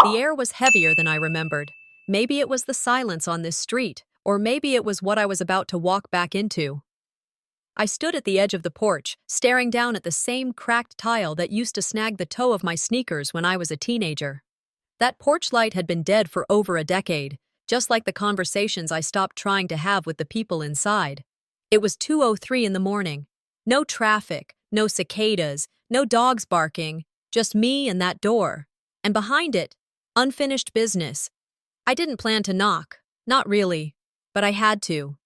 The air was heavier than I remembered. Maybe it was the silence on this street, or maybe it was what I was about to walk back into. I stood at the edge of the porch, staring down at the same cracked tile that used to snag the toe of my sneakers when I was a teenager. That porch light had been dead for over a decade, just like the conversations I stopped trying to have with the people inside. It was 2:03 in the morning. No traffic, no cicadas, no dogs barking, just me and that door. And behind it, unfinished business. I didn't plan to knock, not really, but I had to.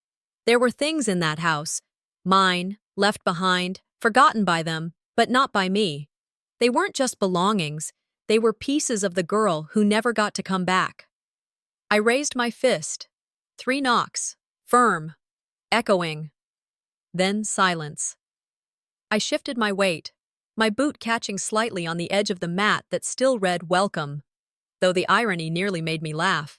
There were things in that house, mine, left behind, forgotten by them, but not by me. They weren't just belongings, they were pieces of the girl who never got to come back. I raised my fist. 3 knocks, firm, echoing. Then silence. I shifted my weight, my boot catching slightly on the edge of the mat that still read welcome, though the irony nearly made me laugh.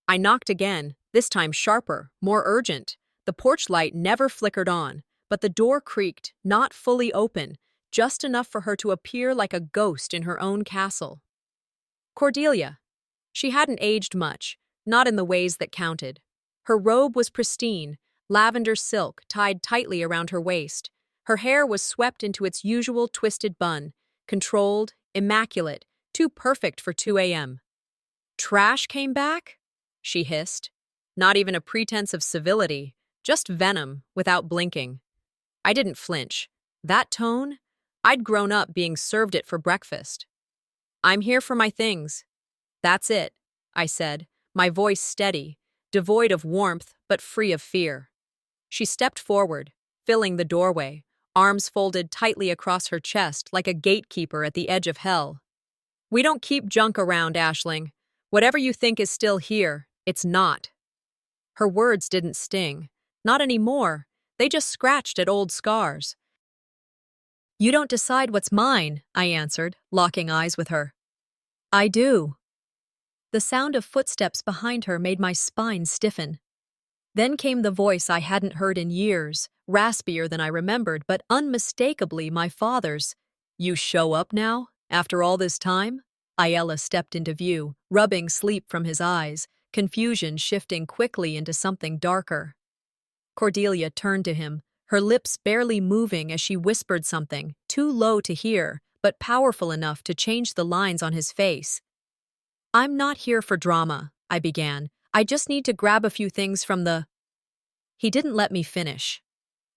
I knocked again, this time sharper, more urgent. The porch light never flickered on, but the door creaked, not fully open, just enough for her to appear like a ghost in her own castle. Cordelia. She hadn't aged much, not in the ways that counted. Her robe was pristine, lavender silk tied tightly around her waist. Her hair was swept into its usual twisted bun, controlled, immaculate, too perfect for 2 a.m. "Trash came back?" she hissed. Not even a pretense of civility, just venom, without blinking. I didn't flinch. That tone? I'd grown up being served it for breakfast. "I'm here for my things." "That's it," I said, my voice steady, devoid of warmth but free of fear. She stepped forward, filling the doorway, arms folded tightly across her chest like a gatekeeper at the edge of hell. "We don't keep junk around, Ashling. Whatever you think is still here, it's not." Her words didn't sting. Not anymore. They just scratched at old scars. "You don't decide what's mine," I answered, locking eyes with her. "I do." The sound of footsteps behind her made my spine stiffen. Then came the voice I hadn't heard in years, raspier than I remembered, but unmistakably my father's. "You show up now, after all this time?" Ayala stepped into view, rubbing sleep from his eyes, confusion shifting quickly into something darker. Cordelia turned to him, her lips barely moving as she whispered something, too low to hear, but powerful enough to change the lines on his face. "I'm not here for drama," I began. "I just need to grab a few things from the—" He didn't let me finish.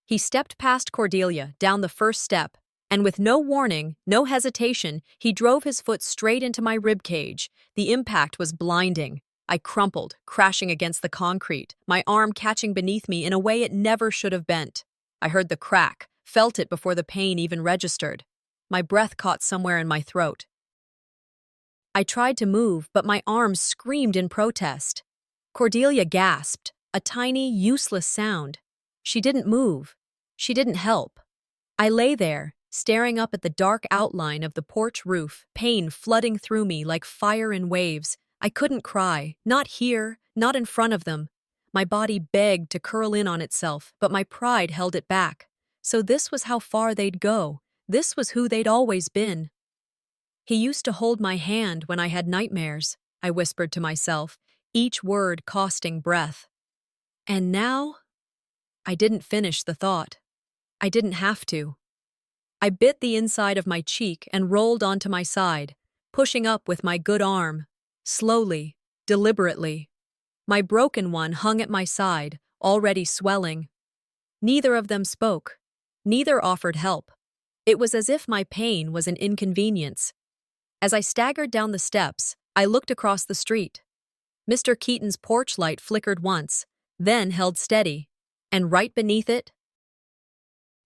He stepped past Cordelia, down the first step, and with no warning, no hesitation, he drove his foot straight into my ribcage. The impact was blinding. I crumpled, crashing against the concrete, my arm catching beneath me in a way it never should have bent. I heard the crack, felt it before the pain even registered. My breath caught somewhere in my throat. I tried to move, but my arms screamed in protest. Cordelia gasped, a tiny, useless sound. She didn't move. She didn't help. I lay there, staring up at the dark outline of the porch roof, pain flooding through me like fire in waves. I couldn't cry, not here, not in front of them. My body begged to curl in on itself, but my pride held it back. So this was how far they'd go. This was who they'd always been. "He used to hold my hand when I had nightmares," I whispered to myself, each word costing breath. And now? I didn't finish the thought. I didn't have to. I bit the inside of my cheek and rolled onto my side, pushing up with my good arm, slowly, deliberately. My broken one hung at my side, already swelling. Neither of them spoke. Neither offered help. It was as if my pain was an inconvenience. As I staggered down the steps, I looked across the street. Mr. Keaton's porch light flickered once, then held steady, and right beneath it,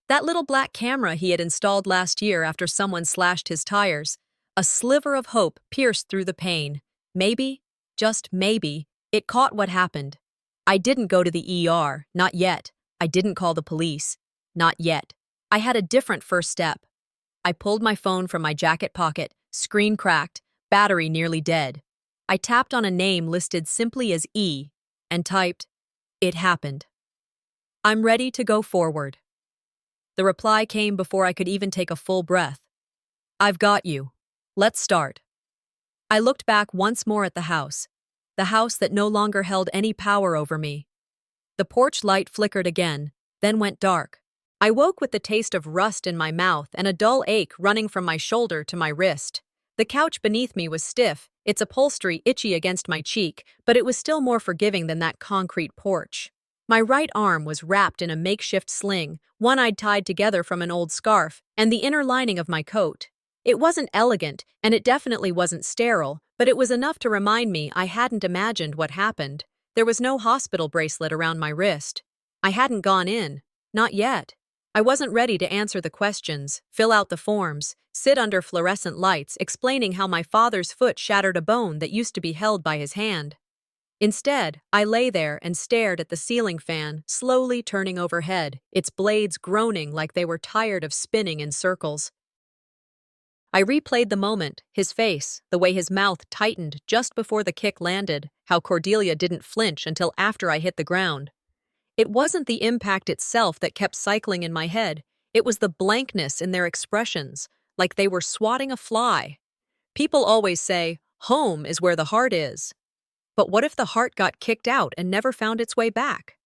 that little black camera he had installed last year after someone slashed his tires. A sliver of hope pierced through the pain. Maybe, just maybe, it caught what happened. I didn't go to the ER, not yet. I didn't call the police, not yet. I had a different first step. I pulled my phone from my jacket pocket, screen cracked, battery nearly dead. I tapped on a name listed simply as E and typed, "It happened. I'm ready to go forward." The reply came before I could even take a full breath. "I've got you. Let's start." I looked back once more at the house that no longer held any power over me. The porch light flickered again, then went dark. I woke with the taste of rust in my mouth and a dull ache running from my shoulder to my wrist. The couch beneath me was stiff, its upholstery itchy against my cheek, but it was still more forgiving than that concrete porch. My right arm was wrapped in a makeshift sling, one I'd tied together from an old scarf, and the inner lining of my coat. It wasn't elegant, and it definitely wasn't sterile, but it was enough to remind me I hadn't imagined what happened. There was no hospital bracelet around my wrist. I hadn't gone in. Not yet. I wasn't ready to answer the questions, fill out the forms, sit under fluorescent lights explaining how my father's foot shattered a bone that used to be held by his hand. Instead, I lay there and stared at the ceiling fan, slowly turning overhead, its blades groaning like they were tired of spinning in circles. I replayed the moment, his face, the way his mouth tightened just before the kick landed, how Cordelia didn't flinch until after I hit the ground. It wasn't the impact itself that kept cycling in my head, it was the blankness in their expressions, like they were swatting a fly. People always say, home is where the heart is. But what if the heart got kicked out and never found its way back?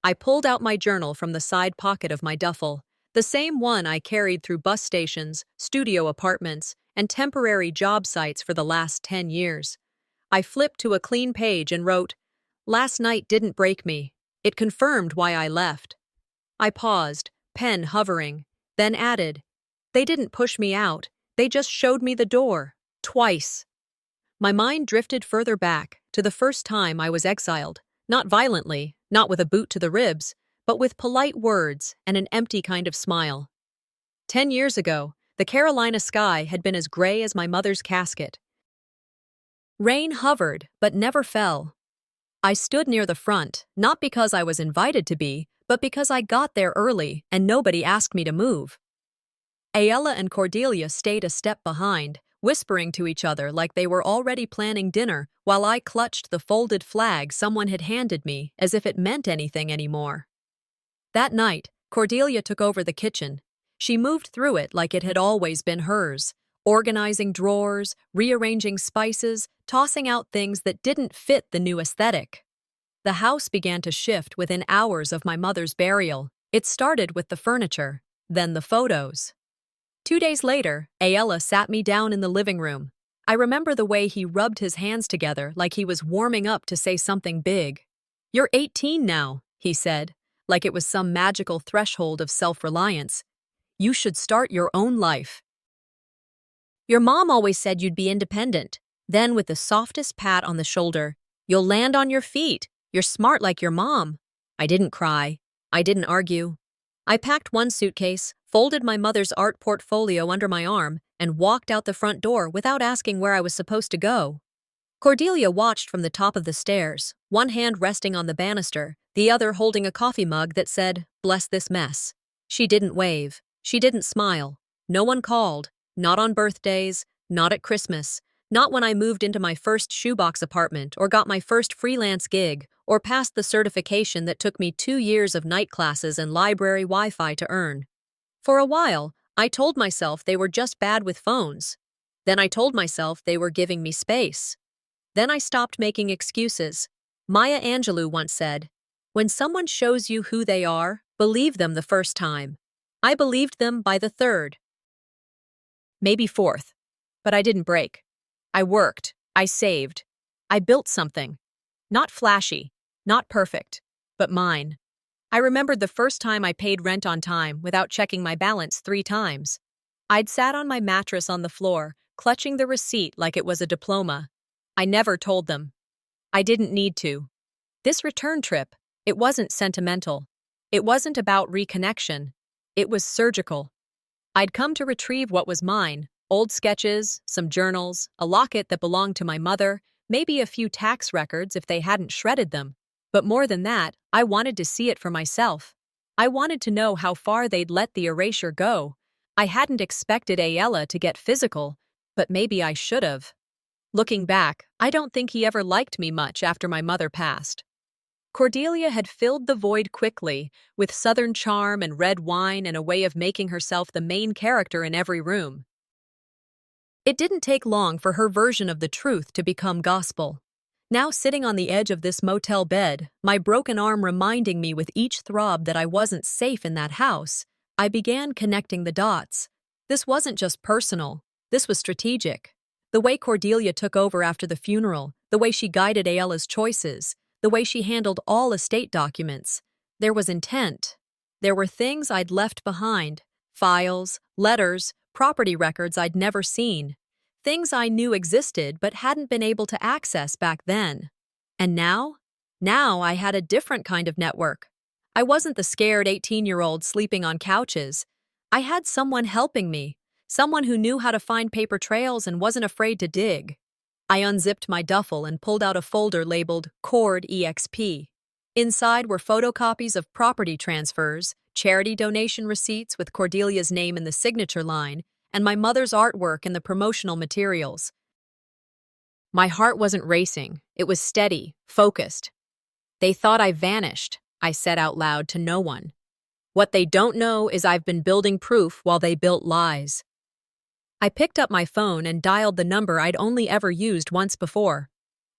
I pulled out my journal from the side pocket of my duffel, the same one I carried through bus stations, studio apartments, and temporary job sites for the last 10 years. I flipped to a clean page and wrote, "Last night didn't break me. It confirmed why I left." I paused, pen hovering, then added, "They didn't push me out, they just showed me the door. Twice." My mind drifted further back, to the first time I was exiled, not violently, not with a boot to the ribs, but with polite words and an empty kind of smile. 10 years ago, the Carolina sky had been as gray as my mother's casket. Rain hovered, but never fell. I stood near the front, not because I was invited to be, but because I got there early and nobody asked me to move. Ayala and Cordelia stayed a step behind, whispering to each other like they were already planning dinner, while I clutched the folded flag someone had handed me as if it meant anything anymore. That night, Cordelia took over the kitchen. She moved through it like it had always been hers, organizing drawers, rearranging spices, tossing out things that didn't fit the new aesthetic. The house began to shift within hours of my mother's burial. It started with the furniture, then the photos. 2 days later, Ayala sat me down in the living room. I remember the way he rubbed his hands together like he was warming up to say something big. "You're 18 now," he said, like it was some magical threshold of self-reliance. "You should start your own life." "Your mom always said you'd be independent." Then with the softest pat on the shoulder, "You'll land on your feet. You're smart like your mom." I didn't cry. I didn't argue. I packed one suitcase, folded my mother's art portfolio under my arm, and walked out the front door without asking where I was supposed to go. Cordelia watched from the top of the stairs, one hand resting on the banister, the other holding a coffee mug that said, "Bless this mess." She didn't wave. She didn't smile. No one called. Not on birthdays. Not at Christmas. Not when I moved into my first shoebox apartment or got my first freelance gig or passed the certification that took me 2 years of night classes and library Wi-Fi to earn. For a while, I told myself they were just bad with phones. Then I told myself they were giving me space. Then I stopped making excuses. Maya Angelou once said, "When someone shows you who they are, believe them the first time." I believed them by the third. Maybe fourth. But I didn't break. I worked. I saved. I built something. Not flashy, not perfect, but mine. I remembered the first time I paid rent on time without checking my balance 3 times. I'd sat on my mattress on the floor, clutching the receipt like it was a diploma. I never told them. I didn't need to. This return trip, it wasn't sentimental. It wasn't about reconnection. It was surgical. I'd come to retrieve what was mine, old sketches, some journals, a locket that belonged to my mother, maybe a few tax records if they hadn't shredded them. But more than that, I wanted to see it for myself. I wanted to know how far they'd let the erasure go. I hadn't expected Ayala to get physical, but maybe I should have. Looking back, I don't think he ever liked me much after my mother passed. Cordelia had filled the void quickly, with southern charm and red wine and a way of making herself the main character in every room. It didn't take long for her version of the truth to become gospel. Now sitting on the edge of this motel bed, my broken arm reminding me with each throb that I wasn't safe in that house, I began connecting the dots. This wasn't just personal, this was strategic. The way Cordelia took over after the funeral, the way she guided Ayala's choices, the way she handled all estate documents. There was intent. There were things I'd left behind, files, letters, property records I'd never seen. Things I knew existed but hadn't been able to access back then. And now? Now I had a different kind of network. I wasn't the scared 18-year-old sleeping on couches. I had someone helping me, someone who knew how to find paper trails and wasn't afraid to dig. I unzipped my duffel and pulled out a folder labeled Cord EXP. Inside were photocopies of property transfers, charity donation receipts with Cordelia's name in the signature line, and my mother's artwork and the promotional materials. My heart wasn't racing. It was steady, focused. They thought I vanished, I said out loud to no one. What they don't know is I've been building proof while they built lies. I picked up my phone and dialed the number I'd only ever used once before.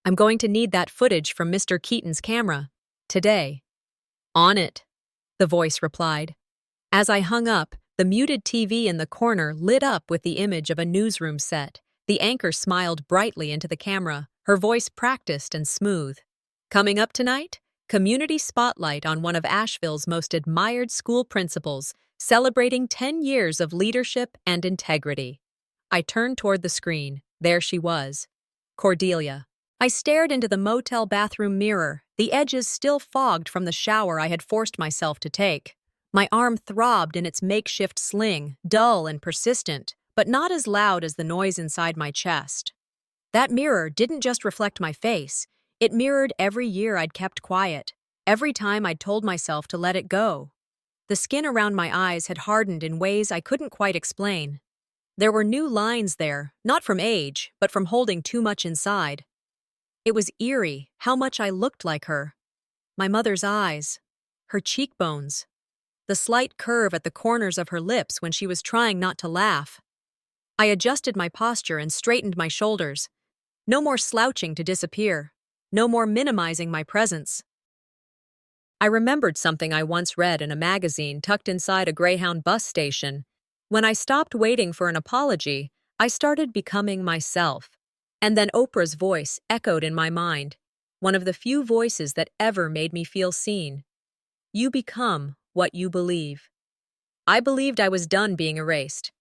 I'm going to need that footage from Mr. Keaton's camera. Today. On it, the voice replied. As I hung up, the muted TV in the corner lit up with the image of a newsroom set. The anchor smiled brightly into the camera, her voice practiced and smooth. Coming up tonight? Community spotlight on one of Asheville's most admired school principals, celebrating 10 years of leadership and integrity. I turned toward the screen. There she was. Cordelia. I stared into the motel bathroom mirror, the edges still fogged from the shower I had forced myself to take. My arm throbbed in its makeshift sling, dull and persistent, but not as loud as the noise inside my chest. That mirror didn't just reflect my face, it mirrored every year I'd kept quiet, every time I'd told myself to let it go. The skin around my eyes had hardened in ways I couldn't quite explain. There were new lines there, not from age, but from holding too much inside. It was eerie how much I looked like her. My mother's eyes, her cheekbones, the slight curve at the corners of her lips when she was trying not to laugh. I adjusted my posture and straightened my shoulders. No more slouching to disappear. No more minimizing my presence. I remembered something I once read in a magazine tucked inside a Greyhound bus station. When I stopped waiting for an apology, I started becoming myself. And then Oprah's voice echoed in my mind, one of the few voices that ever made me feel seen. You become what you believe. I believed I was done being erased.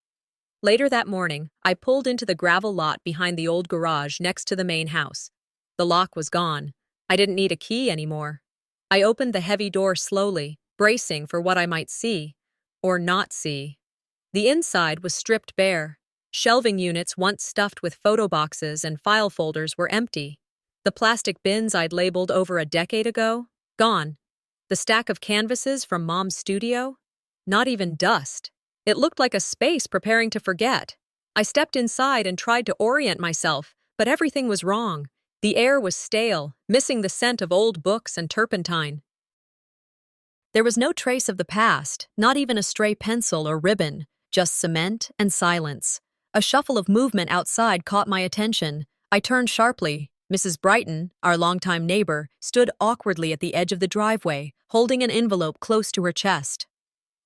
Later that morning, I pulled into the gravel lot behind the old garage next to the main house. The lock was gone. I didn't need a key anymore. I opened the heavy door slowly, bracing for what I might see, or not see. The inside was stripped bare. Shelving units once stuffed with photo boxes and file folders were empty. The plastic bins I'd labeled over a decade ago? Gone. The stack of canvases from Mom's studio? Not even dust. It looked like a space preparing to forget. I stepped inside and tried to orient myself, but everything was wrong. The air was stale, missing the scent of old books and turpentine. There was no trace of the past, not even a stray pencil or ribbon, just cement and silence. A shuffle of movement outside caught my attention. I turned sharply. Mrs. Brighton, our longtime neighbor, stood awkwardly at the edge of the driveway, holding an envelope close to her chest.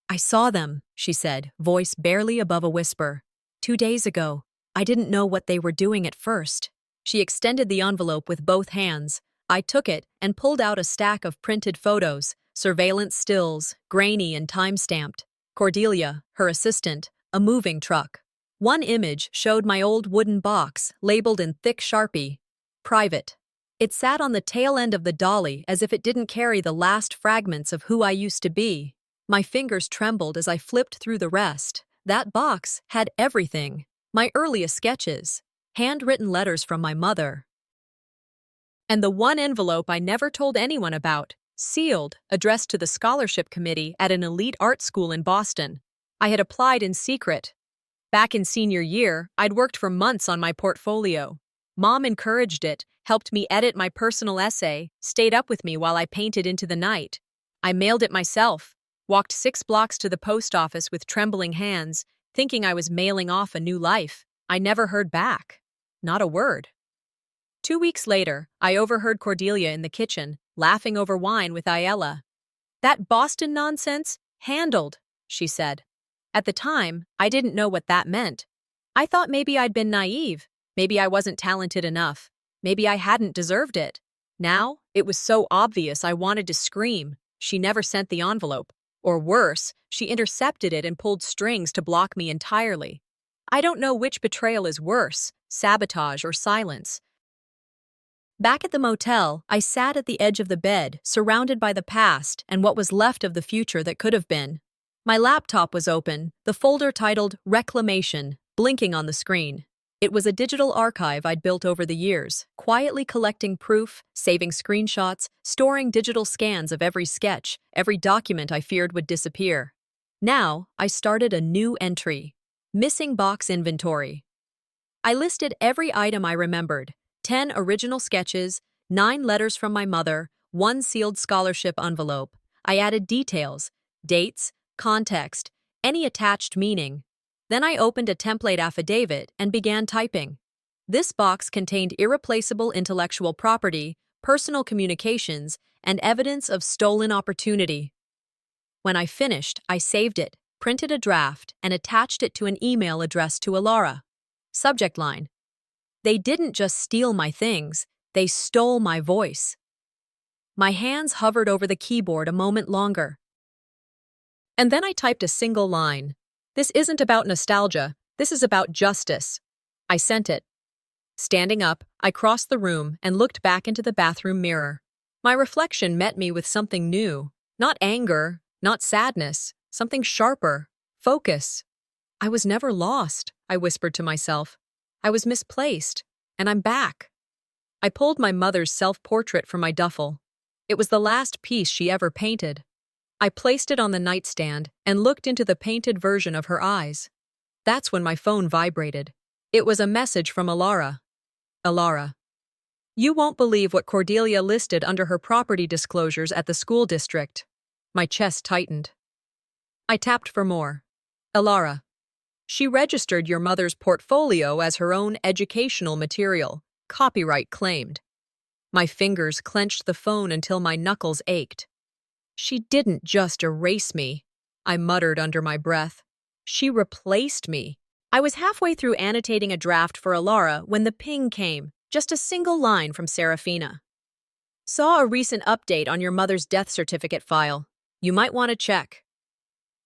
I saw them, she said, voice barely above a whisper. 2 days ago. I didn't know what they were doing at first. She extended the envelope with both hands. I took it and pulled out a stack of printed photos, surveillance stills, grainy and time-stamped. Cordelia, her assistant, a moving truck. One image showed my old wooden box, labeled in thick Sharpie, private. It sat on the tail end of the dolly as if it didn't carry the last fragments of who I used to be. My fingers trembled as I flipped through the rest. That box had everything. My earliest sketches, handwritten letters from my mother. And the one envelope I never told anyone about, sealed, addressed to the scholarship committee at an elite art school in Boston. I had applied in secret. Back in senior year, I'd worked for months on my portfolio. Mom encouraged it, helped me edit my personal essay, stayed up with me while I painted into the night. I mailed it myself, walked 6 blocks to the post office with trembling hands, thinking I was mailing off a new life. I never heard back. Not a word. 2 weeks later, I overheard Cordelia in the kitchen, laughing over wine with Ayala. "That Boston nonsense? Handled," she said. At the time, I didn't know what that meant. I thought maybe I'd been naive. Maybe I wasn't talented enough. Maybe I hadn't deserved it. Now, it was so obvious I wanted to scream. She never sent the envelope. Or worse, she intercepted it and pulled strings to block me entirely. I don't know which betrayal is worse, sabotage or silence. Back at the motel, I sat at the edge of the bed, surrounded by the past and what was left of the future that could have been. My laptop was open, the folder titled Reclamation, blinking on the screen. It was a digital archive I'd built over the years, quietly collecting proof, saving screenshots, storing digital scans of every sketch, every document I feared would disappear. Now, I started a new entry. Missing box inventory. I listed every item I remembered: 10 original sketches, 9 letters from my mother, 1 sealed scholarship envelope. I added details, dates, context, any attached meaning. Then I opened a template affidavit and began typing. This box contained irreplaceable intellectual property, personal communications, and evidence of stolen opportunity. When I finished, I saved it, printed a draft, and attached it to an email addressed to Alara. Subject line: "They didn't just steal my things, they stole my voice." My hands hovered over the keyboard a moment longer. And then I typed a single line: "This isn't about nostalgia, this is about justice." I sent it. Standing up, I crossed the room and looked back into the bathroom mirror. My reflection met me with something new. Not anger, not sadness, something sharper. Focus. I was never lost, I whispered to myself. I was misplaced, and I'm back. I pulled my mother's self-portrait from my duffel. It was the last piece she ever painted. I placed it on the nightstand and looked into the painted version of her eyes. That's when my phone vibrated. It was a message from Alara. Alara: "You won't believe what Cordelia listed under her property disclosures at the school district." My chest tightened. I tapped for more. Alara: "She registered your mother's portfolio as her own educational material, copyright claimed." My fingers clenched the phone until my knuckles ached. "She didn't just erase me," I muttered under my breath. "She replaced me." I was halfway through annotating a draft for Alara when the ping came, just a single line from Serafina. "Saw a recent update on your mother's death certificate file. You might want to check."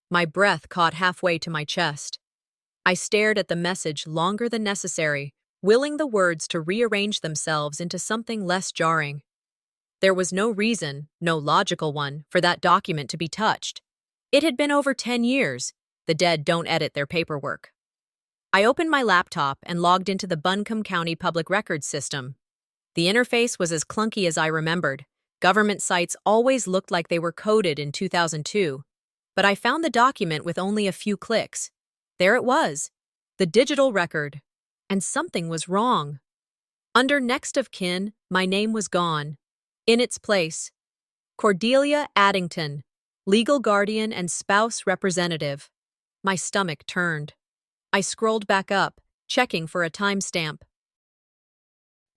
My breath caught halfway to my chest. I stared at the message longer than necessary, willing the words to rearrange themselves into something less jarring. There was no reason, no logical one, for that document to be touched. It had been over 10 years. The dead don't edit their paperwork. I opened my laptop and logged into the Buncombe County Public Records System. The interface was as clunky as I remembered. Government sites always looked like they were coded in 2002. But I found the document with only a few clicks. There it was, the digital record. And something was wrong. Under next of kin, my name was gone. In its place, Cordelia Addington, legal guardian and spouse representative. My stomach turned. I scrolled back up, checking for a timestamp.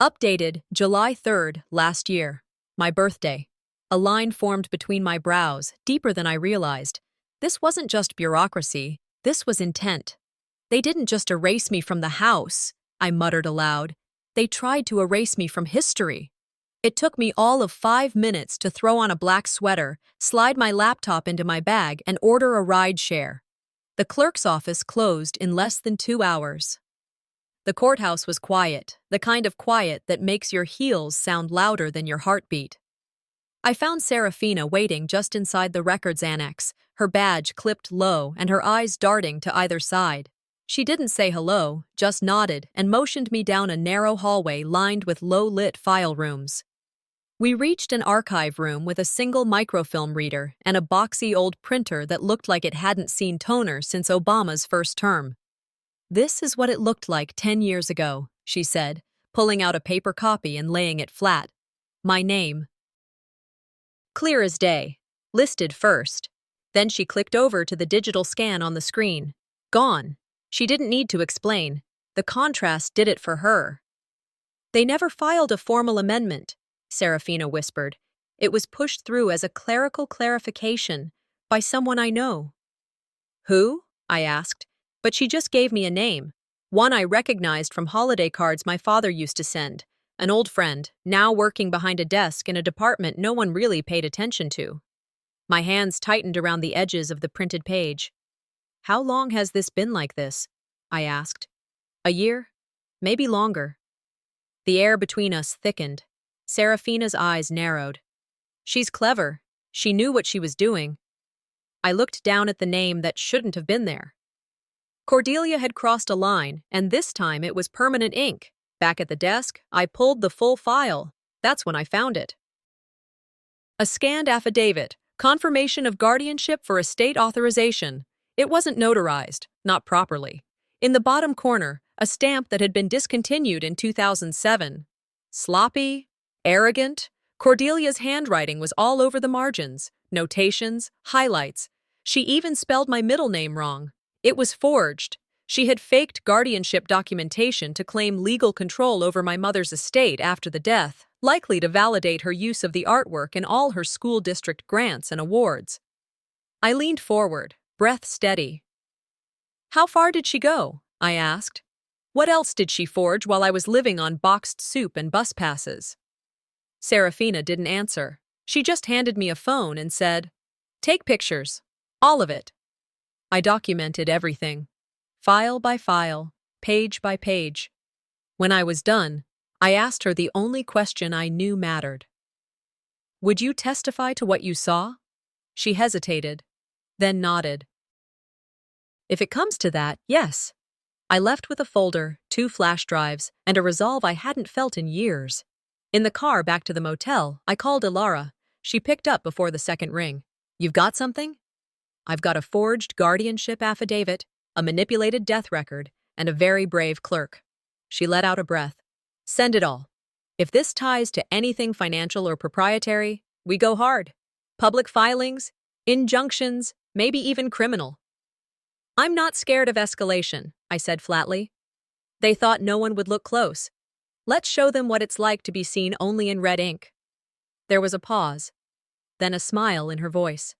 Updated July 3rd, last year. My birthday. A line formed between my brows, deeper than I realized. This wasn't just bureaucracy, this was intent. They didn't just erase me from the house, I muttered aloud. They tried to erase me from history. It took me all of 5 minutes to throw on a black sweater, slide my laptop into my bag, and order a ride share. The clerk's office closed in less than 2 hours. The courthouse was quiet, the kind of quiet that makes your heels sound louder than your heartbeat. I found Serafina waiting just inside the records annex, her badge clipped low and her eyes darting to either side. She didn't say hello, just nodded and motioned me down a narrow hallway lined with low-lit file rooms. We reached an archive room with a single microfilm reader and a boxy old printer that looked like it hadn't seen toner since Obama's first term. "This is what it looked like 10 years ago," she said, pulling out a paper copy and laying it flat. My name. Clear as day. Listed first. Then she clicked over to the digital scan on the screen. Gone. She didn't need to explain. The contrast did it for her. They never filed a formal amendment, Serafina whispered. It was pushed through as a clerical clarification by someone I know. Who? I asked, but she just gave me a name, one I recognized from holiday cards my father used to send, an old friend, now working behind a desk in a department no one really paid attention to. My hands tightened around the edges of the printed page. How long has this been like this? I asked. A year? Maybe longer. The air between us thickened. Serafina's eyes narrowed. She's clever. She knew what she was doing. I looked down at the name that shouldn't have been there. Cordelia had crossed a line, and this time it was permanent ink. Back at the desk, I pulled the full file. That's when I found it. A scanned affidavit, confirmation of guardianship for estate authorization. It wasn't notarized, not properly. In the bottom corner, a stamp that had been discontinued in 2007. Sloppy, arrogant. Cordelia's handwriting was all over the margins, notations, highlights. She even spelled my middle name wrong. It was forged. She had faked guardianship documentation to claim legal control over my mother's estate after the death, likely to validate her use of the artwork in all her school district grants and awards. I leaned forward, breath steady. How far did she go? I asked. What else did she forge while I was living on boxed soup and bus passes? Serafina didn't answer. She just handed me a phone and said, "Take pictures. All of it." I documented everything. File by file, page by page. When I was done, I asked her the only question I knew mattered. Would you testify to what you saw? She hesitated, then nodded. If it comes to that, yes. I left with a folder, 2 flash drives, and a resolve I hadn't felt in years. In the car back to the motel, I called Ilara. She picked up before the second ring. You've got something? I've got a forged guardianship affidavit, a manipulated death record, and a very brave clerk. She let out a breath. Send it all. If this ties to anything financial or proprietary, we go hard. Public filings, injunctions, maybe even criminal. I'm not scared of escalation, I said flatly. They thought no one would look close. Let's show them what it's like to be seen only in red ink. There was a pause, then a smile in her voice.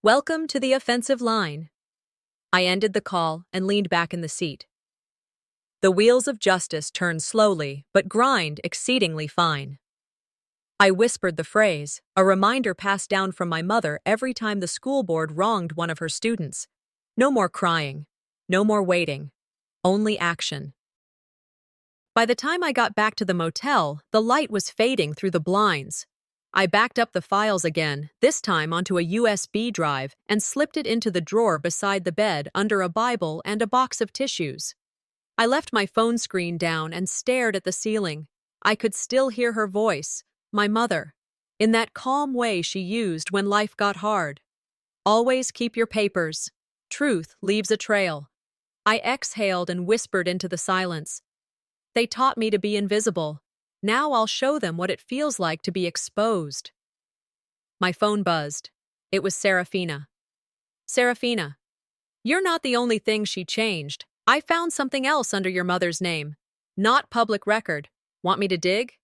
Welcome to the offensive line. I ended the call and leaned back in the seat. The wheels of justice turn slowly, but grind exceedingly fine. I whispered the phrase, a reminder passed down from my mother every time the school board wronged one of her students. No more crying, no more waiting, only action. By the time I got back to the motel, the light was fading through the blinds. I backed up the files again, this time onto a USB drive, and slipped it into the drawer beside the bed under a Bible and a box of tissues. I left my phone screen down and stared at the ceiling. I could still hear her voice, my mother, in that calm way she used when life got hard. Always keep your papers. Truth leaves a trail. I exhaled and whispered into the silence. They taught me to be invisible. Now I'll show them what it feels like to be exposed. My phone buzzed. It was Serafina. Serafina, you're not the only thing she changed. I found something else under your mother's name. Not public record. Want me to dig?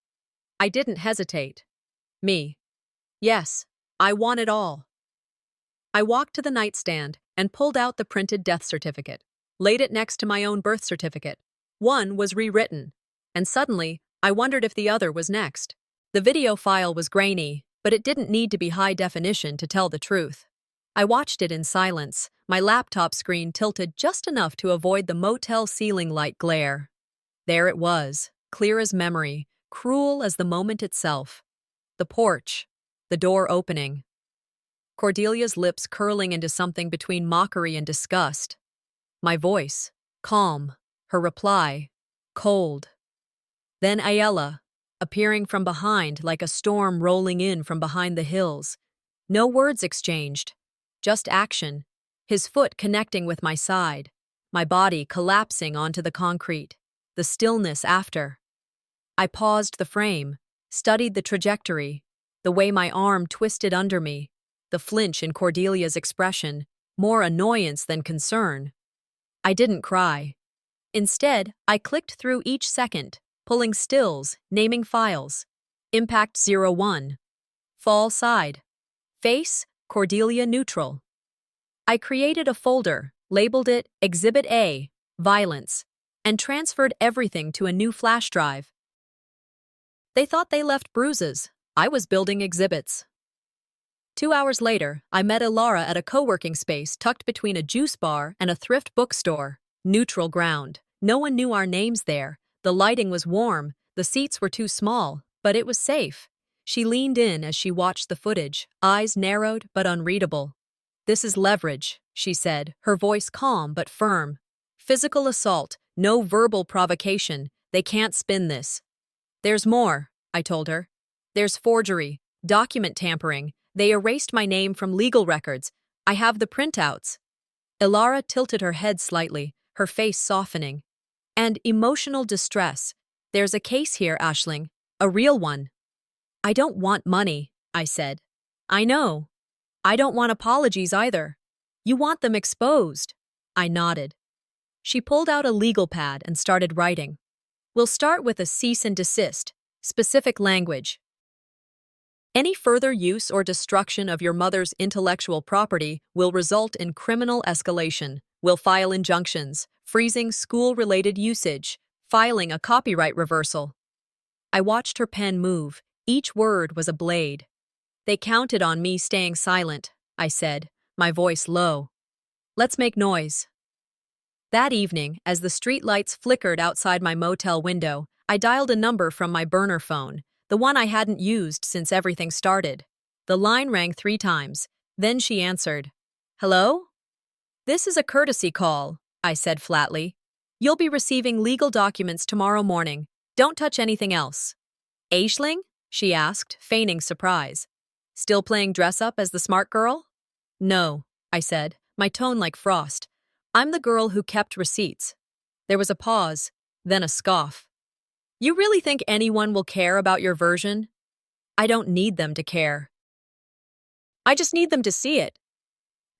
I didn't hesitate. Me. Yes, I want it all. I walked to the nightstand and pulled out the printed death certificate, laid it next to my own birth certificate. One was rewritten, and suddenly, I wondered if the other was next. The video file was grainy, but it didn't need to be high definition to tell the truth. I watched it in silence, my laptop screen tilted just enough to avoid the motel ceiling light glare. There it was, clear as memory, cruel as the moment itself. The porch, the door opening. Cordelia's lips curling into something between mockery and disgust. My voice, calm. Her reply, cold. Then Ayala, appearing from behind like a storm rolling in from behind the hills. No words exchanged, just action, his foot connecting with my side, my body collapsing onto the concrete, the stillness after. I paused the frame, studied the trajectory, the way my arm twisted under me, the flinch in Cordelia's expression, more annoyance than concern. I didn't cry. Instead, I clicked through each second, pulling stills, naming files. Impact 01. Fall side. Face, Cordelia neutral. I created a folder, labeled it Exhibit A, Violence, and transferred everything to a new flash drive. They thought they left bruises. I was building exhibits. 2 hours later, I met Ilara at a co-working space tucked between a juice bar and a thrift bookstore. Neutral ground. No one knew our names there. The lighting was warm, the seats were too small, but it was safe. She leaned in as she watched the footage, eyes narrowed but unreadable. "This is leverage," she said, her voice calm but firm. "Physical assault, no verbal provocation. They can't spin this." "There's more," I told her. "There's forgery, document tampering. They erased my name from legal records. I have the printouts." Ilara tilted her head slightly, her face softening. "And emotional distress. There's a case here, Aisling. A real one." "I don't want money," I said. "I know. I don't want apologies either. You want them exposed." I nodded. She pulled out a legal pad and started writing. "We'll start with a cease and desist. Specific language. Any further use or destruction of your mother's intellectual property will result in criminal escalation. We'll file injunctions, freezing school-related usage, filing a copyright reversal." I watched her pen move. Each word was a blade. "They counted on me staying silent," I said, my voice low. "Let's make noise." That evening, as the streetlights flickered outside my motel window, I dialed a number from my burner phone, the one I hadn't used since everything started. The line rang 3 times. Then she answered. "Hello? This is a courtesy call," I said flatly. "You'll be receiving legal documents tomorrow morning. Don't touch anything else." "Aisling?" she asked, feigning surprise. "Still playing dress-up as the smart girl?" "No," I said, my tone like frost. "I'm the girl who kept receipts." There was a pause, then a scoff. "You really think anyone will care about your version?" "I don't need them to care. I just need them to see it."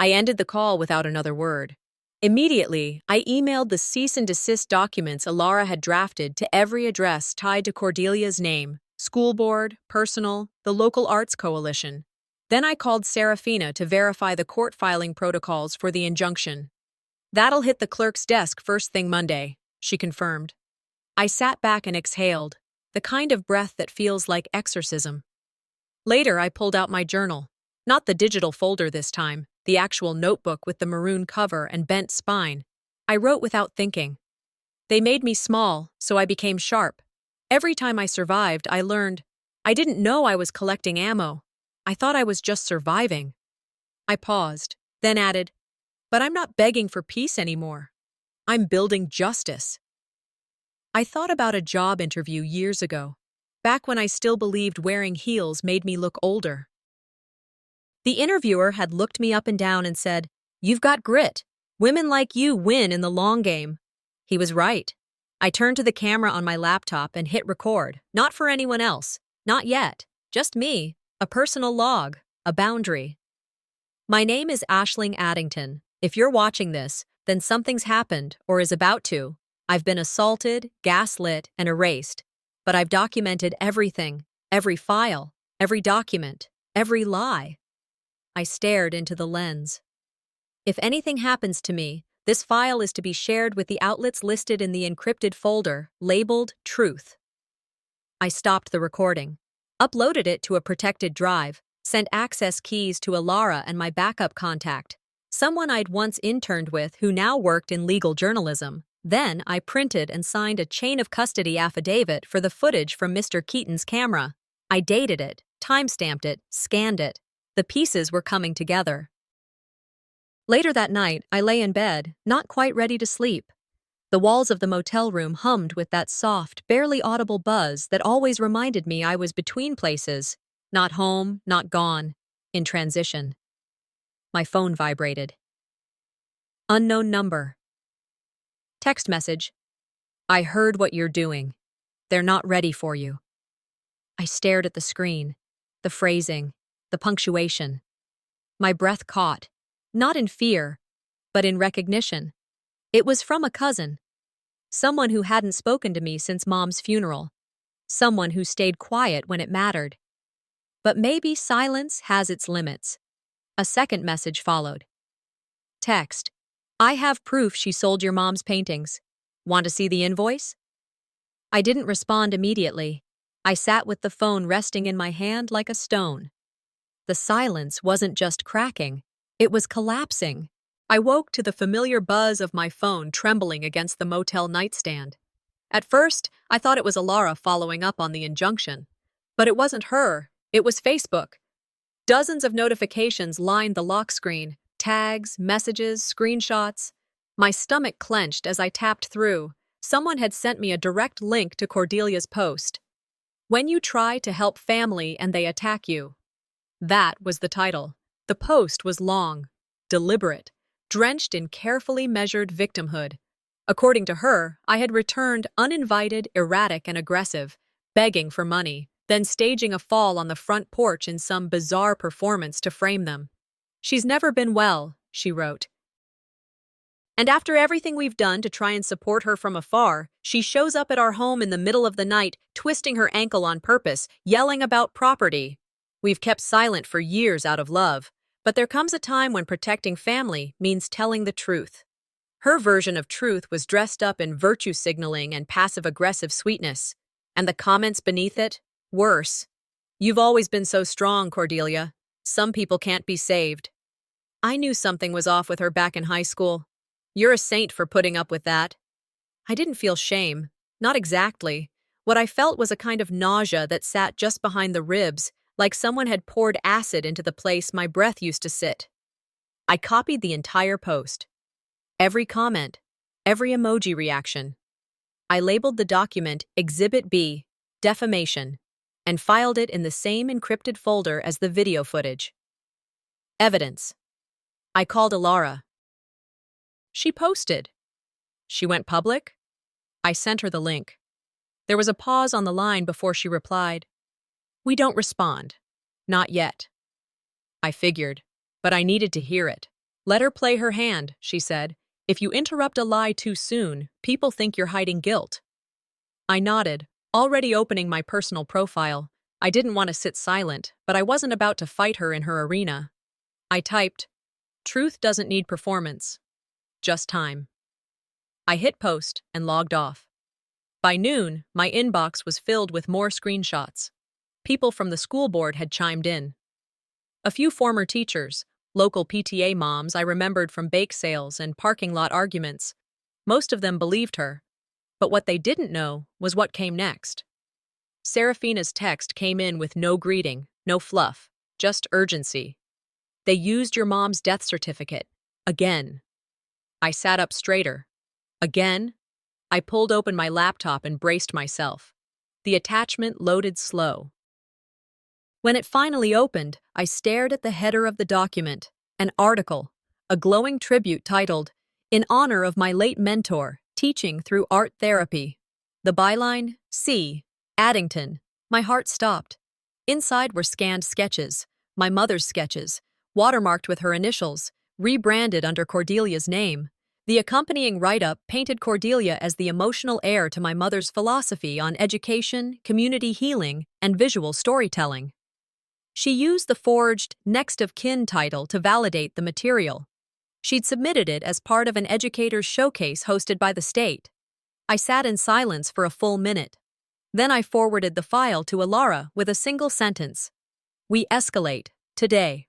I ended the call without another word. Immediately, I emailed the cease and desist documents Ilara had drafted to every address tied to Cordelia's name: school board, personal, the local arts coalition. Then I called Serafina to verify the court filing protocols for the injunction. "That'll hit the clerk's desk first thing Monday," she confirmed. I sat back and exhaled, the kind of breath that feels like exorcism. Later, I pulled out my journal. Not the digital folder this time, the actual notebook with the maroon cover and bent spine. I wrote without thinking. They made me small, so I became sharp. Every time I survived, I learned. I didn't know I was collecting ammo. I thought I was just surviving. I paused, then added, "But I'm not begging for peace anymore. I'm building justice." I thought about a job interview years ago, back when I still believed wearing heels made me look older. The interviewer had looked me up and down and said, "You've got grit. Women like you win in the long game." He was right. I turned to the camera on my laptop and hit record, not for anyone else, not yet, just me, a personal log, a boundary. "My name is Aisling Addington. If you're watching this, then something's happened or is about to. I've been assaulted, gaslit, and erased, but I've documented everything, every file, every document, every lie." I stared into the lens. "If anything happens to me, this file is to be shared with the outlets listed in the encrypted folder, labeled Truth." I stopped the recording, uploaded it to a protected drive, sent access keys to Ilara and my backup contact, someone I'd once interned with who now worked in legal journalism. Then I printed and signed a chain of custody affidavit for the footage from Mr. Keaton's camera. I dated it, timestamped it, scanned it. The pieces were coming together. Later that night, I lay in bed, not quite ready to sleep. The walls of the motel room hummed with that soft, barely audible buzz that always reminded me I was between places, not home, not gone, in transition. My phone vibrated. Unknown number. Text message. "I heard what you're doing. They're not ready for you." I stared at the screen, the phrasing, the punctuation. My breath caught, not in fear, but in recognition. It was from a cousin. Someone who hadn't spoken to me since Mom's funeral. Someone who stayed quiet when it mattered. But maybe silence has its limits. A second message followed. Text. I have proof she sold your mom's paintings. Want to see the invoice? I didn't respond immediately. I sat with the phone resting in my hand like a stone. The silence wasn't just cracking, it was collapsing. I woke to the familiar buzz of my phone trembling against the motel nightstand. At first, I thought it was Alara following up on the injunction. But it wasn't her, it was Facebook. Dozens of notifications lined the lock screen, tags, messages, screenshots. My stomach clenched as I tapped through. Someone had sent me a direct link to Cordelia's post. When you try to help family and they attack you. That was the title. The post was long, deliberate, drenched in carefully measured victimhood. According to her, I had returned uninvited, erratic, and aggressive, begging for money, then staging a fall on the front porch in some bizarre performance to frame them. She's never been well, she wrote. And after everything we've done to try and support her from afar, she shows up at our home in the middle of the night, twisting her ankle on purpose, yelling about property. We've kept silent for years out of love, but there comes a time when protecting family means telling the truth. Her version of truth was dressed up in virtue signaling and passive-aggressive sweetness. And the comments beneath it? Worse. You've always been so strong, Cordelia. Some people can't be saved. I knew something was off with her back in high school. You're a saint for putting up with that. I didn't feel shame. Not exactly. What I felt was a kind of nausea that sat just behind the ribs, like someone had poured acid into the place my breath used to sit. I copied the entire post. Every comment, every emoji reaction. I labeled the document Exhibit B, Defamation, and filed it in the same encrypted folder as the video footage. Evidence. I called Alara. She posted. She went public? I sent her the link. There was a pause on the line before she replied. We don't respond. Not yet. I figured, but I needed to hear it. Let her play her hand, she said. If you interrupt a lie too soon, people think you're hiding guilt. I nodded, already opening my personal profile. I didn't want to sit silent, but I wasn't about to fight her in her arena. I typed, Truth doesn't need performance. Just time. I hit post and logged off. By noon, my inbox was filled with more screenshots. People from the school board had chimed in. A few former teachers, local PTA moms I remembered from bake sales and parking lot arguments. Most of them believed her. But what they didn't know was what came next. Serafina's text came in with no greeting, no fluff, just urgency. They used your mom's death certificate. Again. I sat up straighter. Again? I pulled open my laptop and braced myself. The attachment loaded slow. When it finally opened, I stared at the header of the document, an article, a glowing tribute titled, In Honor of My Late Mentor, Teaching Through Art Therapy. The byline, C. Addington. My heart stopped. Inside were scanned sketches, my mother's sketches, watermarked with her initials, rebranded under Cordelia's name. The accompanying write-up painted Cordelia as the emotional heir to my mother's philosophy on education, community healing, and visual storytelling. She used the forged next of kin title to validate the material. She'd submitted it as part of an educator's showcase hosted by the state. I sat in silence for a full minute. Then I forwarded the file to Alara with a single sentence. We escalate, today.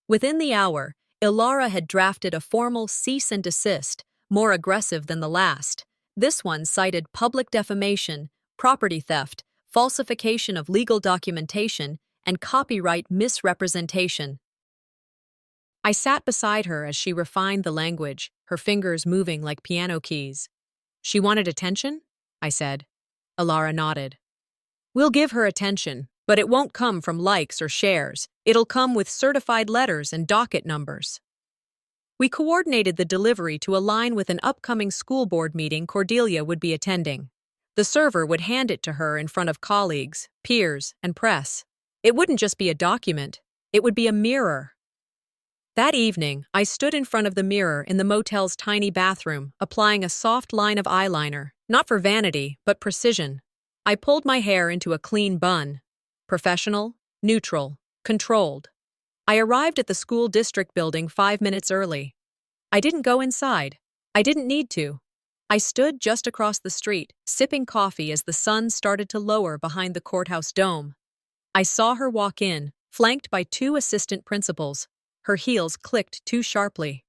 Within the hour, Alara had drafted a formal cease and desist, more aggressive than the last. This one cited public defamation, property theft, falsification of legal documentation, and copyright misrepresentation. I sat beside her as she refined the language, her fingers moving like piano keys. She wanted attention? I said. Alara nodded. We'll give her attention, but it won't come from likes or shares. It'll come with certified letters and docket numbers. We coordinated the delivery to align with an upcoming school board meeting Cordelia would be attending. The server would hand it to her in front of colleagues, peers, and press. It wouldn't just be a document, it would be a mirror. That evening, I stood in front of the mirror in the motel's tiny bathroom, applying a soft line of eyeliner, not for vanity, but precision. I pulled my hair into a clean bun. Professional, neutral, controlled. I arrived at the school district building 5 minutes early. I didn't go inside. I didn't need to. I stood just across the street, sipping coffee as the sun started to lower behind the courthouse dome. I saw her walk in, flanked by two assistant principals. Her heels clicked too sharply.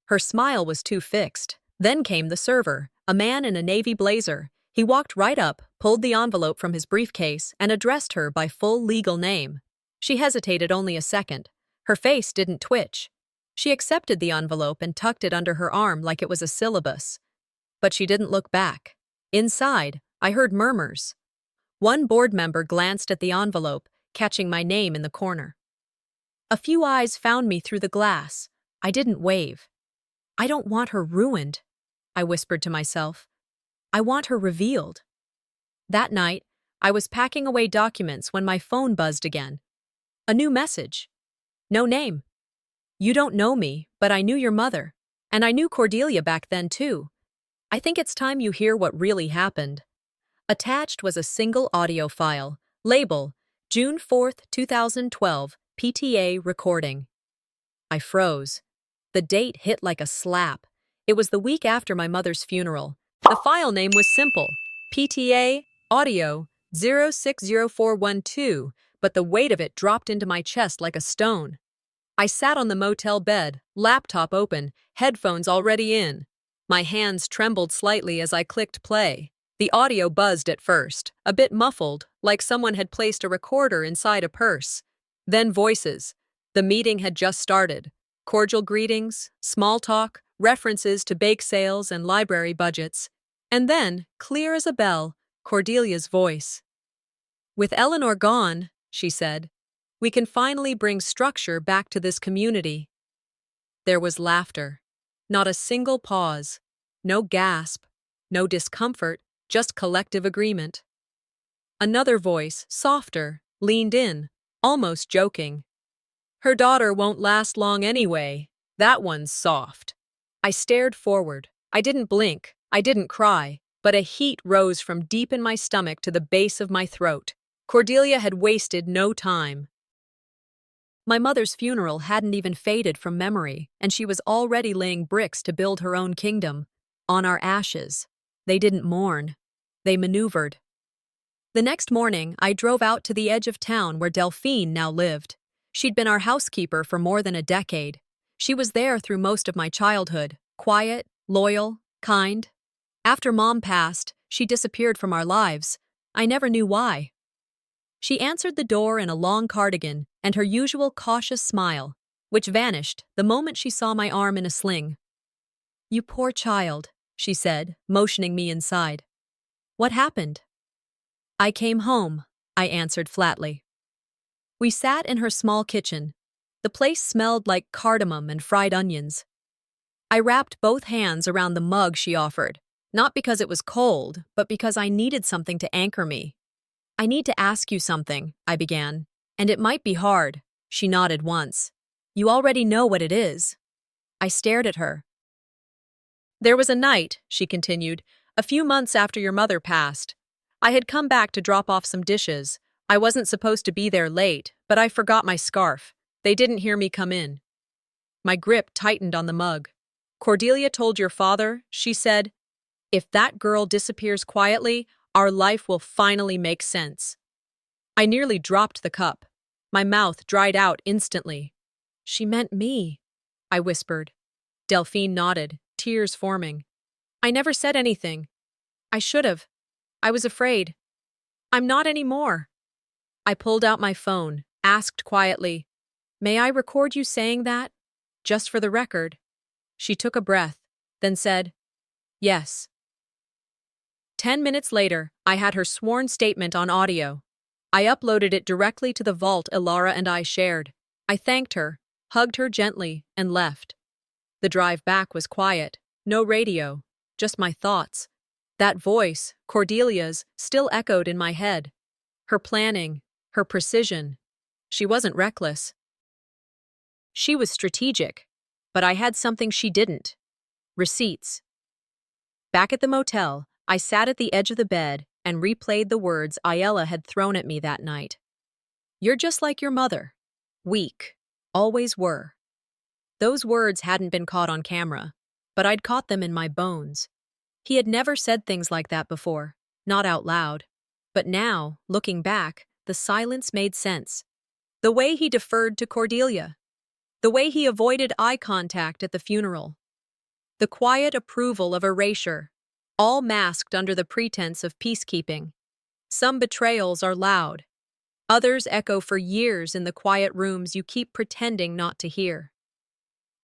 Her smile was too fixed. Then came the server, a man in a navy blazer. He walked right up, pulled the envelope from his briefcase, and addressed her by full legal name. She hesitated only a second. Her face didn't twitch. She accepted the envelope and tucked it under her arm like it was a syllabus. But she didn't look back. Inside, I heard murmurs. One board member glanced at the envelope, catching my name in the corner. A few eyes found me through the glass. I didn't wave. I don't want her ruined, I whispered to myself. I want her revealed. That night, I was packing away documents when my phone buzzed again. A new message. No name. You don't know me, but I knew your mother. And I knew Cordelia back then too. I think it's time you hear what really happened. Attached was a single audio file. Label, June 4th, 2012, PTA recording. I froze. The date hit like a slap. It was the week after my mother's funeral. The file name was simple, PTA, audio, 060412, but the weight of it dropped into my chest like a stone. I sat on the motel bed, laptop open, headphones already in. My hands trembled slightly as I clicked play. The audio buzzed at first, a bit muffled, like someone had placed a recorder inside a purse. Then voices. The meeting had just started. Cordial greetings, small talk, references to bake sales and library budgets. And then, clear as a bell, Cordelia's voice. With Eleanor gone, she said, we can finally bring structure back to this community. There was laughter. Not a single pause. No gasp. No discomfort, just collective agreement. Another voice, softer, leaned in, almost joking. Her daughter won't last long anyway. That one's soft. I stared forward. I didn't blink. I didn't cry. But a heat rose from deep in my stomach to the base of my throat. Cordelia had wasted no time. My mother's funeral hadn't even faded from memory, and she was already laying bricks to build her own kingdom. On our ashes. They didn't mourn. They maneuvered. The next morning, I drove out to the edge of town where Delphine now lived. She'd been our housekeeper for more than a decade. She was there through most of my childhood, quiet, loyal, kind. After Mom passed, she disappeared from our lives. I never knew why. She answered the door in a long cardigan and her usual cautious smile, which vanished the moment she saw my arm in a sling. You poor child, she said, motioning me inside. What happened? I came home, I answered flatly. We sat in her small kitchen. The place smelled like cardamom and fried onions. I wrapped both hands around the mug she offered, not because it was cold, but because I needed something to anchor me. I need to ask you something, I began, and it might be hard. She nodded once. You already know what it is. I stared at her. There was a night, she continued, a few months after your mother passed. I had come back to drop off some dishes. I wasn't supposed to be there late, but I forgot my scarf. They didn't hear me come in. My grip tightened on the mug. Cordelia told your father, she said, if that girl disappears quietly, our life will finally make sense. I nearly dropped the cup. My mouth dried out instantly. She meant me, I whispered. Delphine nodded, tears forming. I never said anything. I should have. I was afraid. I'm not anymore. I pulled out my phone, asked quietly, may I record you saying that? Just for the record. She took a breath, then said, yes. 10 minutes later, I had her sworn statement on audio. I uploaded it directly to the vault Ilara and I shared. I thanked her, hugged her gently, and left. The drive back was quiet, no radio, just my thoughts. That voice, Cordelia's, still echoed in my head. Her planning, her precision. She wasn't reckless. She was strategic, but I had something she didn't. Receipts. Back at the motel, I sat at the edge of the bed and replayed the words Ayala had thrown at me that night. "You're just like your mother. Weak. Always were." Those words hadn't been caught on camera, but I'd caught them in my bones. He had never said things like that before, not out loud. But now, looking back, the silence made sense. The way he deferred to Cordelia. The way he avoided eye contact at the funeral. The quiet approval of erasure, all masked under the pretense of peacekeeping. Some betrayals are loud. Others echo for years in the quiet rooms you keep pretending not to hear.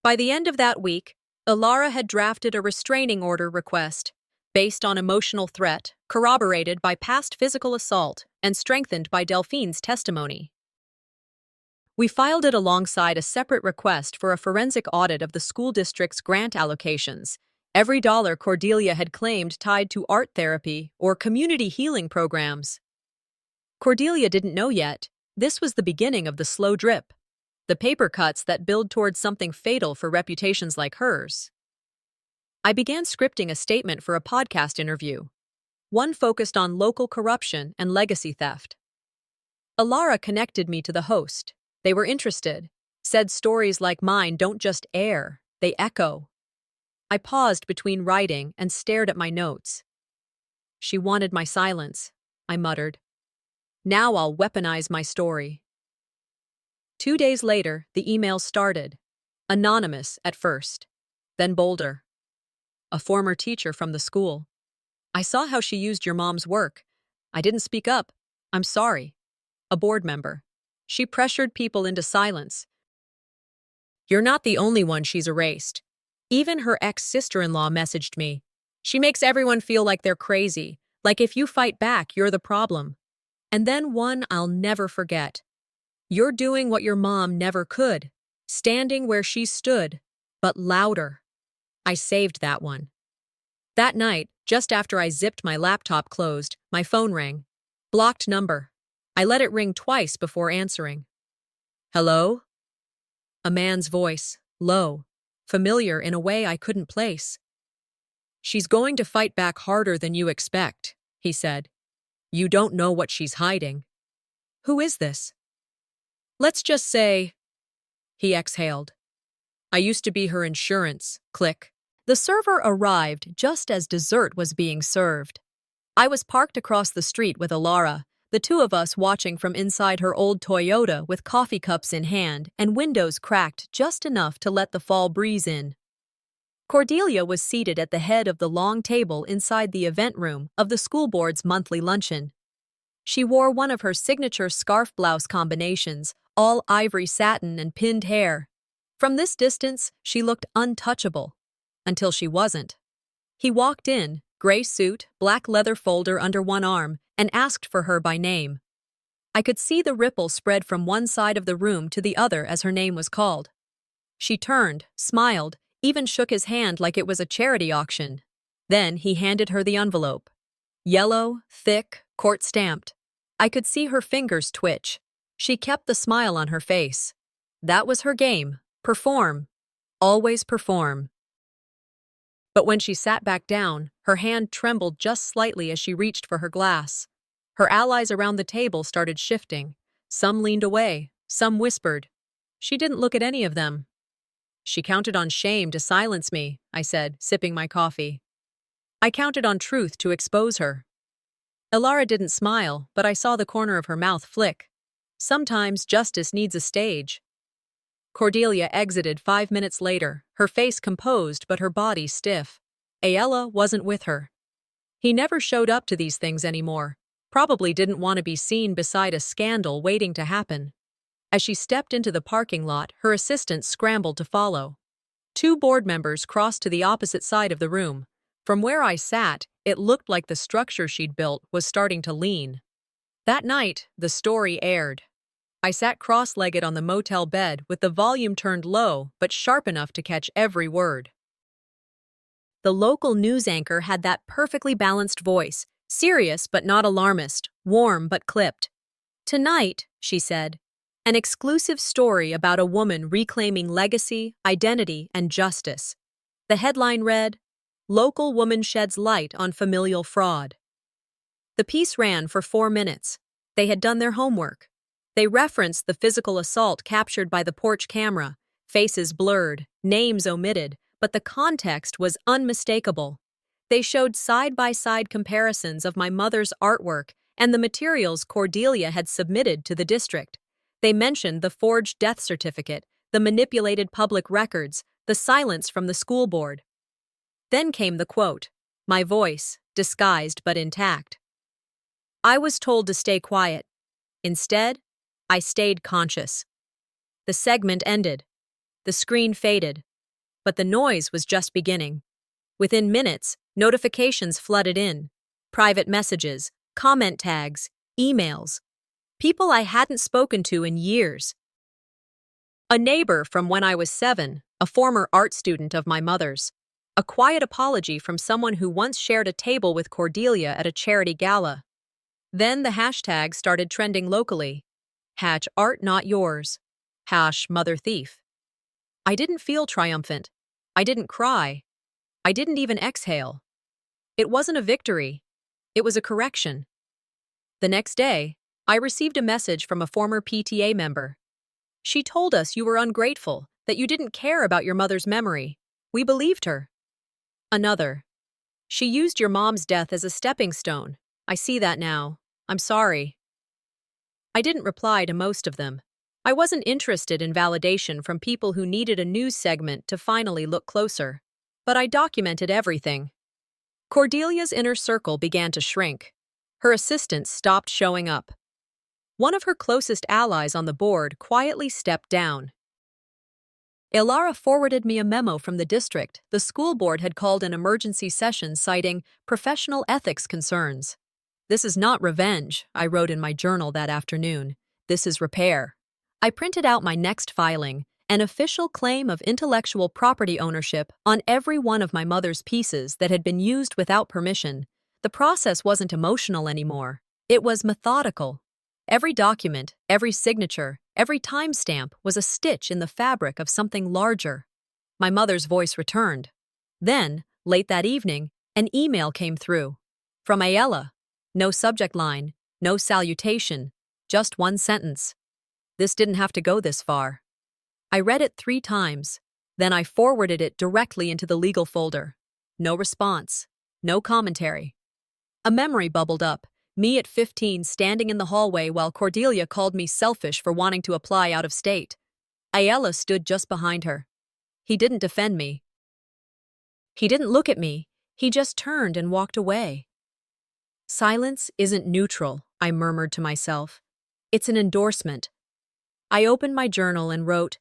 By the end of that week, Ilara had drafted a restraining order request, based on emotional threat, corroborated by past physical assault, and strengthened by Delphine's testimony. We filed it alongside a separate request for a forensic audit of the school district's grant allocations, every dollar Cordelia had claimed tied to art therapy or community healing programs. Cordelia didn't know yet, this was the beginning of the slow drip, the paper cuts that build towards something fatal for reputations like hers. I began scripting a statement for a podcast interview, one focused on local corruption and legacy theft. Ilara connected me to the host. They were interested, said stories like mine don't just air, they echo. I paused between writing and stared at my notes. "She wanted my silence," I muttered. "Now I'll weaponize my story." 2 days later, the email started. Anonymous at first, then bolder. "A former teacher from the school. I saw how she used your mom's work. I didn't speak up. I'm sorry." A board member. "She pressured people into silence. You're not the only one she's erased. Even her ex-sister-in-law messaged me. She makes everyone feel like they're crazy, like if you fight back, you're the problem." And then one I'll never forget. "You're doing what your mom never could, standing where she stood, but louder." I saved that one. That night, just after I zipped my laptop closed, my phone rang. Blocked number. I let it ring twice before answering. "Hello?" A man's voice, low, familiar in a way I couldn't place. "She's going to fight back harder than you expect," he said. "You don't know what she's hiding." "Who is this?" "Let's just say," he exhaled. "I used to be her insurance." Click. The server arrived just as dessert was being served. I was parked across the street with Ilara, the two of us watching from inside her old Toyota with coffee cups in hand and windows cracked just enough to let the fall breeze in. Cordelia was seated at the head of the long table inside the event room of the school board's monthly luncheon. She wore one of her signature scarf blouse combinations, all ivory satin and pinned hair. From this distance, she looked untouchable. Until she wasn't. He walked in, gray suit, black leather folder under one arm, and asked for her by name. I could see the ripple spread from one side of the room to the other as her name was called. She turned, smiled, even shook his hand like it was a charity auction. Then he handed her the envelope. Yellow, thick, court-stamped. I could see her fingers twitch. She kept the smile on her face. That was her game. Perform. Always perform. But when she sat back down, her hand trembled just slightly as she reached for her glass. Her allies around the table started shifting. Some leaned away, some whispered. She didn't look at any of them. "She counted on shame to silence me," I said, sipping my coffee. "I counted on truth to expose her." Ilara didn't smile, but I saw the corner of her mouth flick. Sometimes justice needs a stage. Cordelia exited 5 minutes later, her face composed but her body stiff. Ayala wasn't with her. He never showed up to these things anymore. Probably didn't want to be seen beside a scandal waiting to happen. As she stepped into the parking lot, her assistant scrambled to follow. 2 board members crossed to the opposite side of the room. From where I sat, it looked like the structure she'd built was starting to lean. That night, the story aired. I sat cross-legged on the motel bed with the volume turned low but sharp enough to catch every word. The local news anchor had that perfectly balanced voice, serious but not alarmist, warm but clipped. "Tonight," she said, An exclusive story about a woman reclaiming legacy, identity, and justice. The headline read, "Local Woman Sheds Light on Familial Fraud." The piece ran for 4 minutes. They had done their homework. They referenced the physical assault captured by the porch camera, faces blurred, names omitted, but the context was unmistakable. They showed side-by-side comparisons of my mother's artwork and the materials Cordelia had submitted to the district. They mentioned the forged death certificate, the manipulated public records, the silence from the school board. Then came the quote, my voice, disguised but intact. I was told to stay quiet. Instead, I stayed conscious. The segment ended. The screen faded. But the noise was just beginning. Within minutes, notifications flooded in. Private messages, comment tags, emails. People I hadn't spoken to in years. A neighbor from when I was 7, a former art student of my mother's. A quiet apology from someone who once shared a table with Cordelia at a charity gala. Then the hashtag started trending locally. #art not yours. #mother thief. I didn't feel triumphant. I didn't cry. I didn't even exhale. It wasn't a victory. It was a correction. The next day, I received a message from a former PTA member. She told us you were ungrateful, that you didn't care about your mother's memory. We believed her. Another. She used your mom's death as a stepping stone. I see that now. I'm sorry. I didn't reply to most of them. I wasn't interested in validation from people who needed a news segment to finally look closer. But I documented everything. Cordelia's inner circle began to shrink. Her assistants stopped showing up. One of her closest allies on the board quietly stepped down. Ilara forwarded me a memo from the district. The school board had called an emergency session citing professional ethics concerns. This is not revenge, I wrote in my journal that afternoon. This is repair. I printed out my next filing, an official claim of intellectual property ownership on every one of my mother's pieces that had been used without permission. The process wasn't emotional anymore. It was methodical. Every document, every signature, every timestamp was a stitch in the fabric of something larger. My mother's voice returned. Then, late that evening, an email came through. From Ayala. No subject line, no salutation, just one sentence. This didn't have to go this far. I read it 3 times. Then I forwarded it directly into the legal folder. No response. No commentary. A memory bubbled up. Me at 15 standing in the hallway while Cordelia called me selfish for wanting to apply out of state. Ayala stood just behind her. He didn't defend me. He didn't look at me. He just turned and walked away. Silence isn't neutral, I murmured to myself. It's an endorsement. I opened my journal and wrote,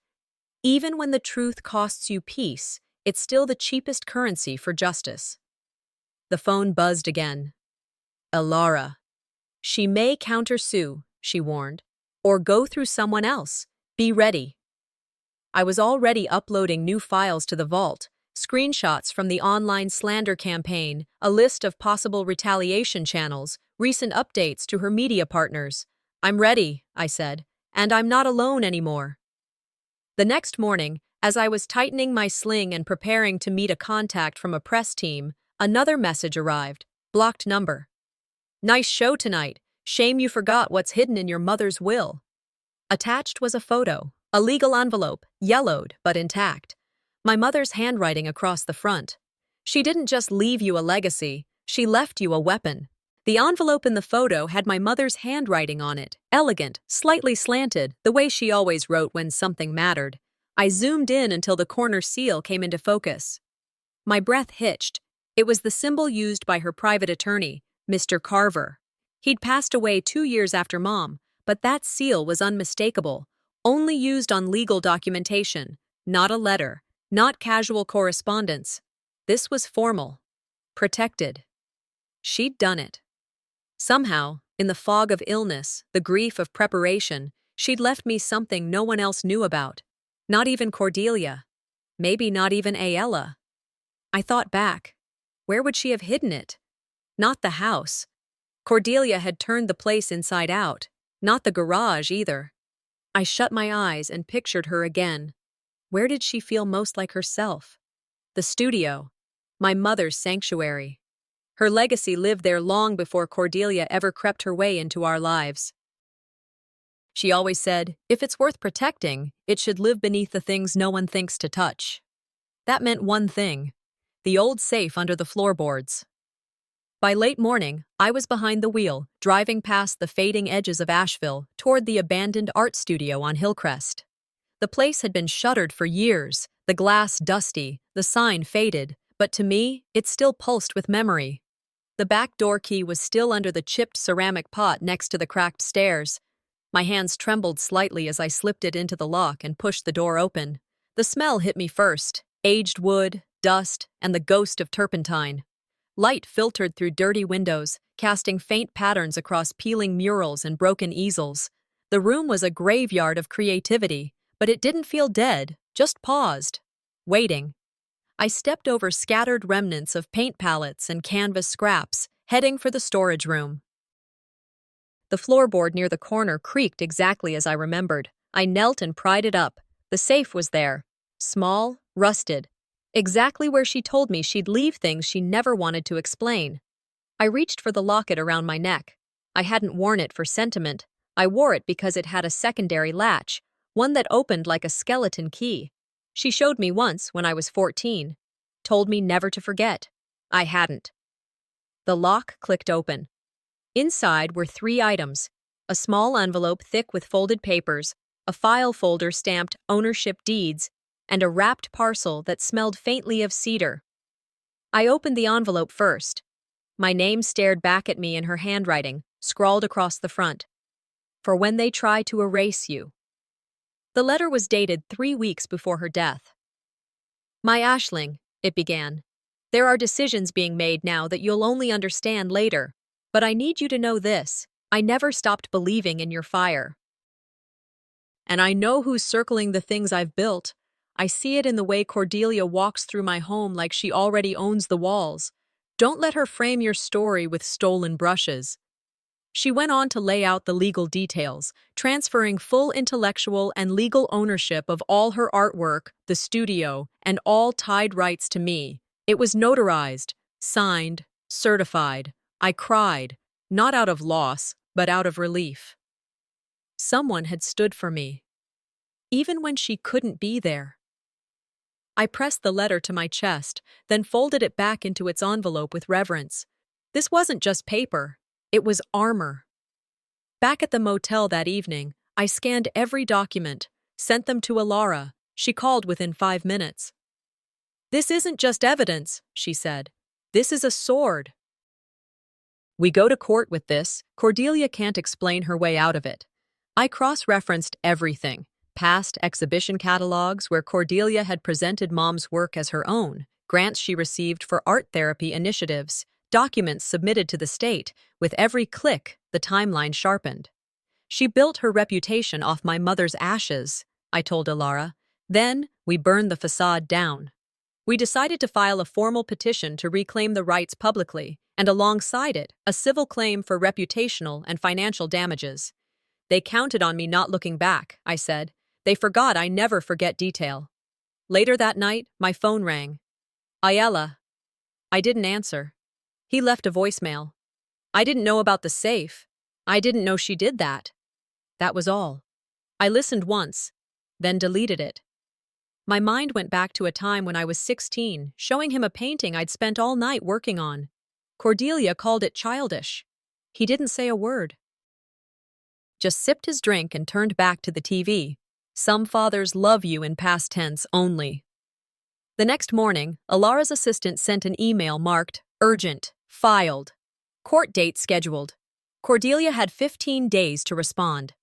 even when the truth costs you peace, it's still the cheapest currency for justice. The phone buzzed again. Ilara. She may countersue, she warned, or go through someone else. Be ready. I was already uploading new files to the vault, screenshots from the online slander campaign, a list of possible retaliation channels, recent updates to her media partners. I'm ready, I said, and I'm not alone anymore. The next morning, as I was tightening my sling and preparing to meet a contact from a press team, another message arrived. Blocked number. Nice show tonight. Shame you forgot what's hidden in your mother's will. Attached was a photo, a legal envelope, yellowed but intact. My mother's handwriting across the front. She didn't just leave you a legacy, she left you a weapon. The envelope in the photo had my mother's handwriting on it, elegant, slightly slanted, the way she always wrote when something mattered. I zoomed in until the corner seal came into focus. My breath hitched. It was the symbol used by her private attorney, Mr. Carver. He'd passed away 2 years after Mom, but that seal was unmistakable, only used on legal documentation, not a letter, not casual correspondence. This was formal, protected. She'd done it. Somehow, in the fog of illness, the grief of preparation, she'd left me something no one else knew about. Not even Cordelia. Maybe not even Ayala. I thought back. Where would she have hidden it? Not the house. Cordelia had turned the place inside out. Not the garage, either. I shut my eyes and pictured her again. Where did she feel most like herself? The studio, my mother's sanctuary. Her legacy lived there long before Cordelia ever crept her way into our lives. She always said, if it's worth protecting, it should live beneath the things no one thinks to touch. That meant one thing: the old safe under the floorboards. By late morning, I was behind the wheel, driving past the fading edges of Asheville toward the abandoned art studio on Hillcrest. The place had been shuttered for years, the glass dusty, the sign faded, but to me, it still pulsed with memory. The back door key was still under the chipped ceramic pot next to the cracked stairs. My hands trembled slightly as I slipped it into the lock and pushed the door open. The smell hit me first: aged wood, dust, and the ghost of turpentine. Light filtered through dirty windows, casting faint patterns across peeling murals and broken easels. The room was a graveyard of creativity, but it didn't feel dead, just paused, waiting. I stepped over scattered remnants of paint palettes and canvas scraps, heading for the storage room. The floorboard near the corner creaked exactly as I remembered. I knelt and pried it up. The safe was there, small, rusted, exactly where she told me she'd leave things she never wanted to explain. I reached for the locket around my neck. I hadn't worn it for sentiment. I wore it because it had a secondary latch, one that opened like a skeleton key. She showed me once when I was 14. Told me never to forget. I hadn't. The lock clicked open. Inside were 3 items: a small envelope thick with folded papers, a file folder stamped ownership deeds, and a wrapped parcel that smelled faintly of cedar. I opened the envelope first. My name stared back at me in her handwriting, scrawled across the front. For when they try to erase you. The letter was dated 3 weeks before her death. My Aisling, it began. There are decisions being made now that you'll only understand later. But I need you to know this: I never stopped believing in your fire. And I know who's circling the things I've built. I see it in the way Cordelia walks through my home like she already owns the walls. Don't let her frame your story with stolen brushes. She went on to lay out the legal details, transferring full intellectual and legal ownership of all her artwork, the studio, and all tied rights to me. It was notarized, signed, certified. I cried, not out of loss, but out of relief. Someone had stood for me, even when she couldn't be there. I pressed the letter to my chest, then folded it back into its envelope with reverence. This wasn't just paper, it was armor. Back at the motel that evening, I scanned every document, sent them to Alara. She called within 5 minutes. "This isn't just evidence," she said. "This is a sword." We go to court with this. Cordelia can't explain her way out of it. I cross-referenced everything. Past exhibition catalogs where Cordelia had presented Mom's work as her own, grants she received for art therapy initiatives, documents submitted to the state. With every click, the timeline sharpened. She built her reputation off my mother's ashes, I told Alara. Then, we burned the facade down. We decided to file a formal petition to reclaim the rights publicly, and alongside it, a civil claim for reputational and financial damages. They counted on me not looking back, I said. They forgot I never forget detail. Later that night, my phone rang. Ayala. I didn't answer. He left a voicemail. I didn't know about the safe. I didn't know she did that. That was all. I listened once, then deleted it. My mind went back to a time when I was 16, showing him a painting I'd spent all night working on. Cordelia called it childish. He didn't say a word. Just sipped his drink and turned back to the TV. Some fathers love you in past tense only. The next morning, Alara's assistant sent an email marked, urgent, filed. Court date scheduled. Cordelia had 15 days to respond.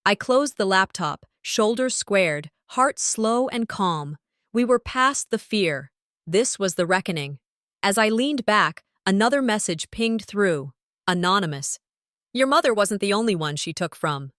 I closed the laptop, shoulders squared, heart slow and calm. We were past the fear. This was the reckoning. As I leaned back, another message pinged through. Anonymous. Your mother wasn't the only one she took from.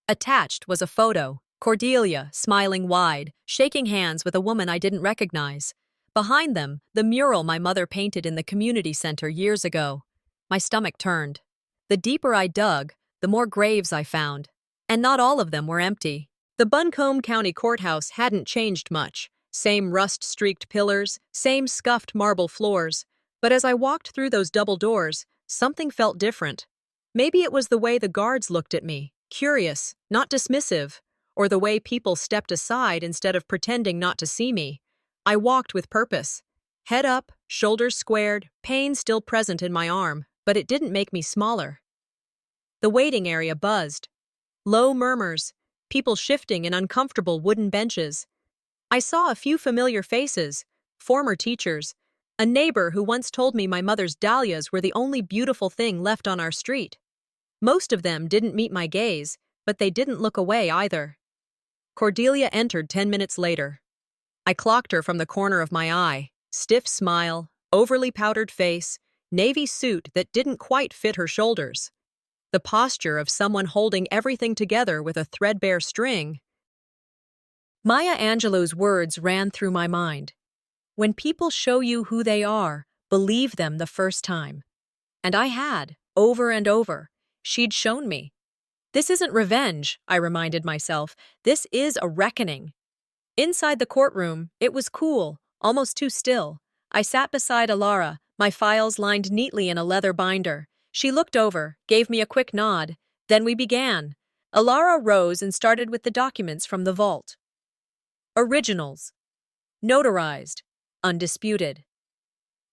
Attached was a photo. Cordelia, smiling wide, shaking hands with a woman I didn't recognize. Behind them, the mural my mother painted in the community center years ago. My stomach turned. The deeper I dug, the more graves I found. And not all of them were empty. The Buncombe County Courthouse hadn't changed much. Same rust-streaked pillars, same scuffed marble floors. But as I walked through those double doors, something felt different. Maybe it was the way the guards looked at me, curious, not dismissive, or the way people stepped aside instead of pretending not to see me. I walked with purpose. Head up, shoulders squared, pain still present in my arm, but it didn't make me smaller. The waiting area buzzed. Low murmurs, people shifting in uncomfortable wooden benches. I saw a few familiar faces, former teachers, a neighbor who once told me my mother's dahlias were the only beautiful thing left on our street. Most of them didn't meet my gaze, but they didn't look away either. Cordelia entered 10 minutes later. I clocked her from the corner of my eye, stiff smile, overly powdered face, navy suit that didn't quite fit her shoulders. The posture of someone holding everything together with a threadbare string. Maya Angelou's words ran through my mind. When people show you who they are, believe them the first time. And I had, over and over. She'd shown me. This isn't revenge, I reminded myself. This is a reckoning. Inside the courtroom, it was cool, almost too still. I sat beside Alara, my files lined neatly in a leather binder. She looked over, gave me a quick nod. Then we began. Alara rose and started with the documents from the vault. Originals. Notarized. Undisputed.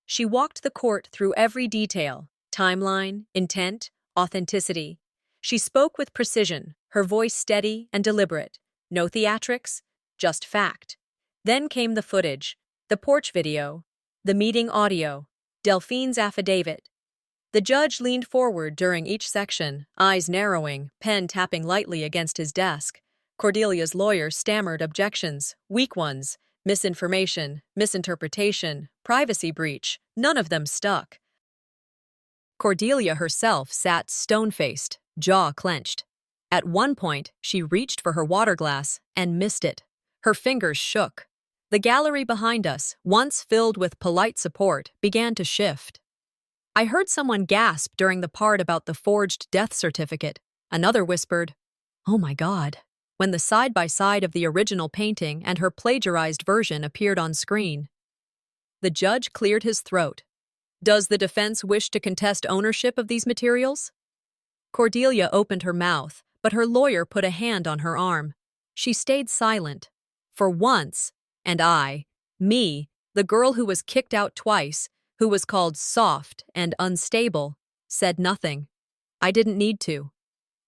She walked the court through every detail, timeline, intent, authenticity. She spoke with precision, her voice steady and deliberate. No theatrics, just fact. Then came the footage, the porch video, the meeting audio, Delphine's affidavit. The judge leaned forward during each section, eyes narrowing, pen tapping lightly against his desk. Cordelia's lawyer stammered objections, weak ones, misinformation, misinterpretation, privacy breach. None of them stuck. Cordelia herself sat stone-faced, jaw clenched. At one point, she reached for her water glass and missed it. Her fingers shook. The gallery behind us, once filled with polite support, began to shift. I heard someone gasp during the part about the forged death certificate. Another whispered, "Oh my God," when the side-by-side of the original painting and her plagiarized version appeared on screen. The judge cleared his throat. "Does the defense wish to contest ownership of these materials?" Cordelia opened her mouth, but her lawyer put a hand on her arm. She stayed silent. For once, and me, the girl who was kicked out twice, who was called soft and unstable, said nothing. I didn't need to.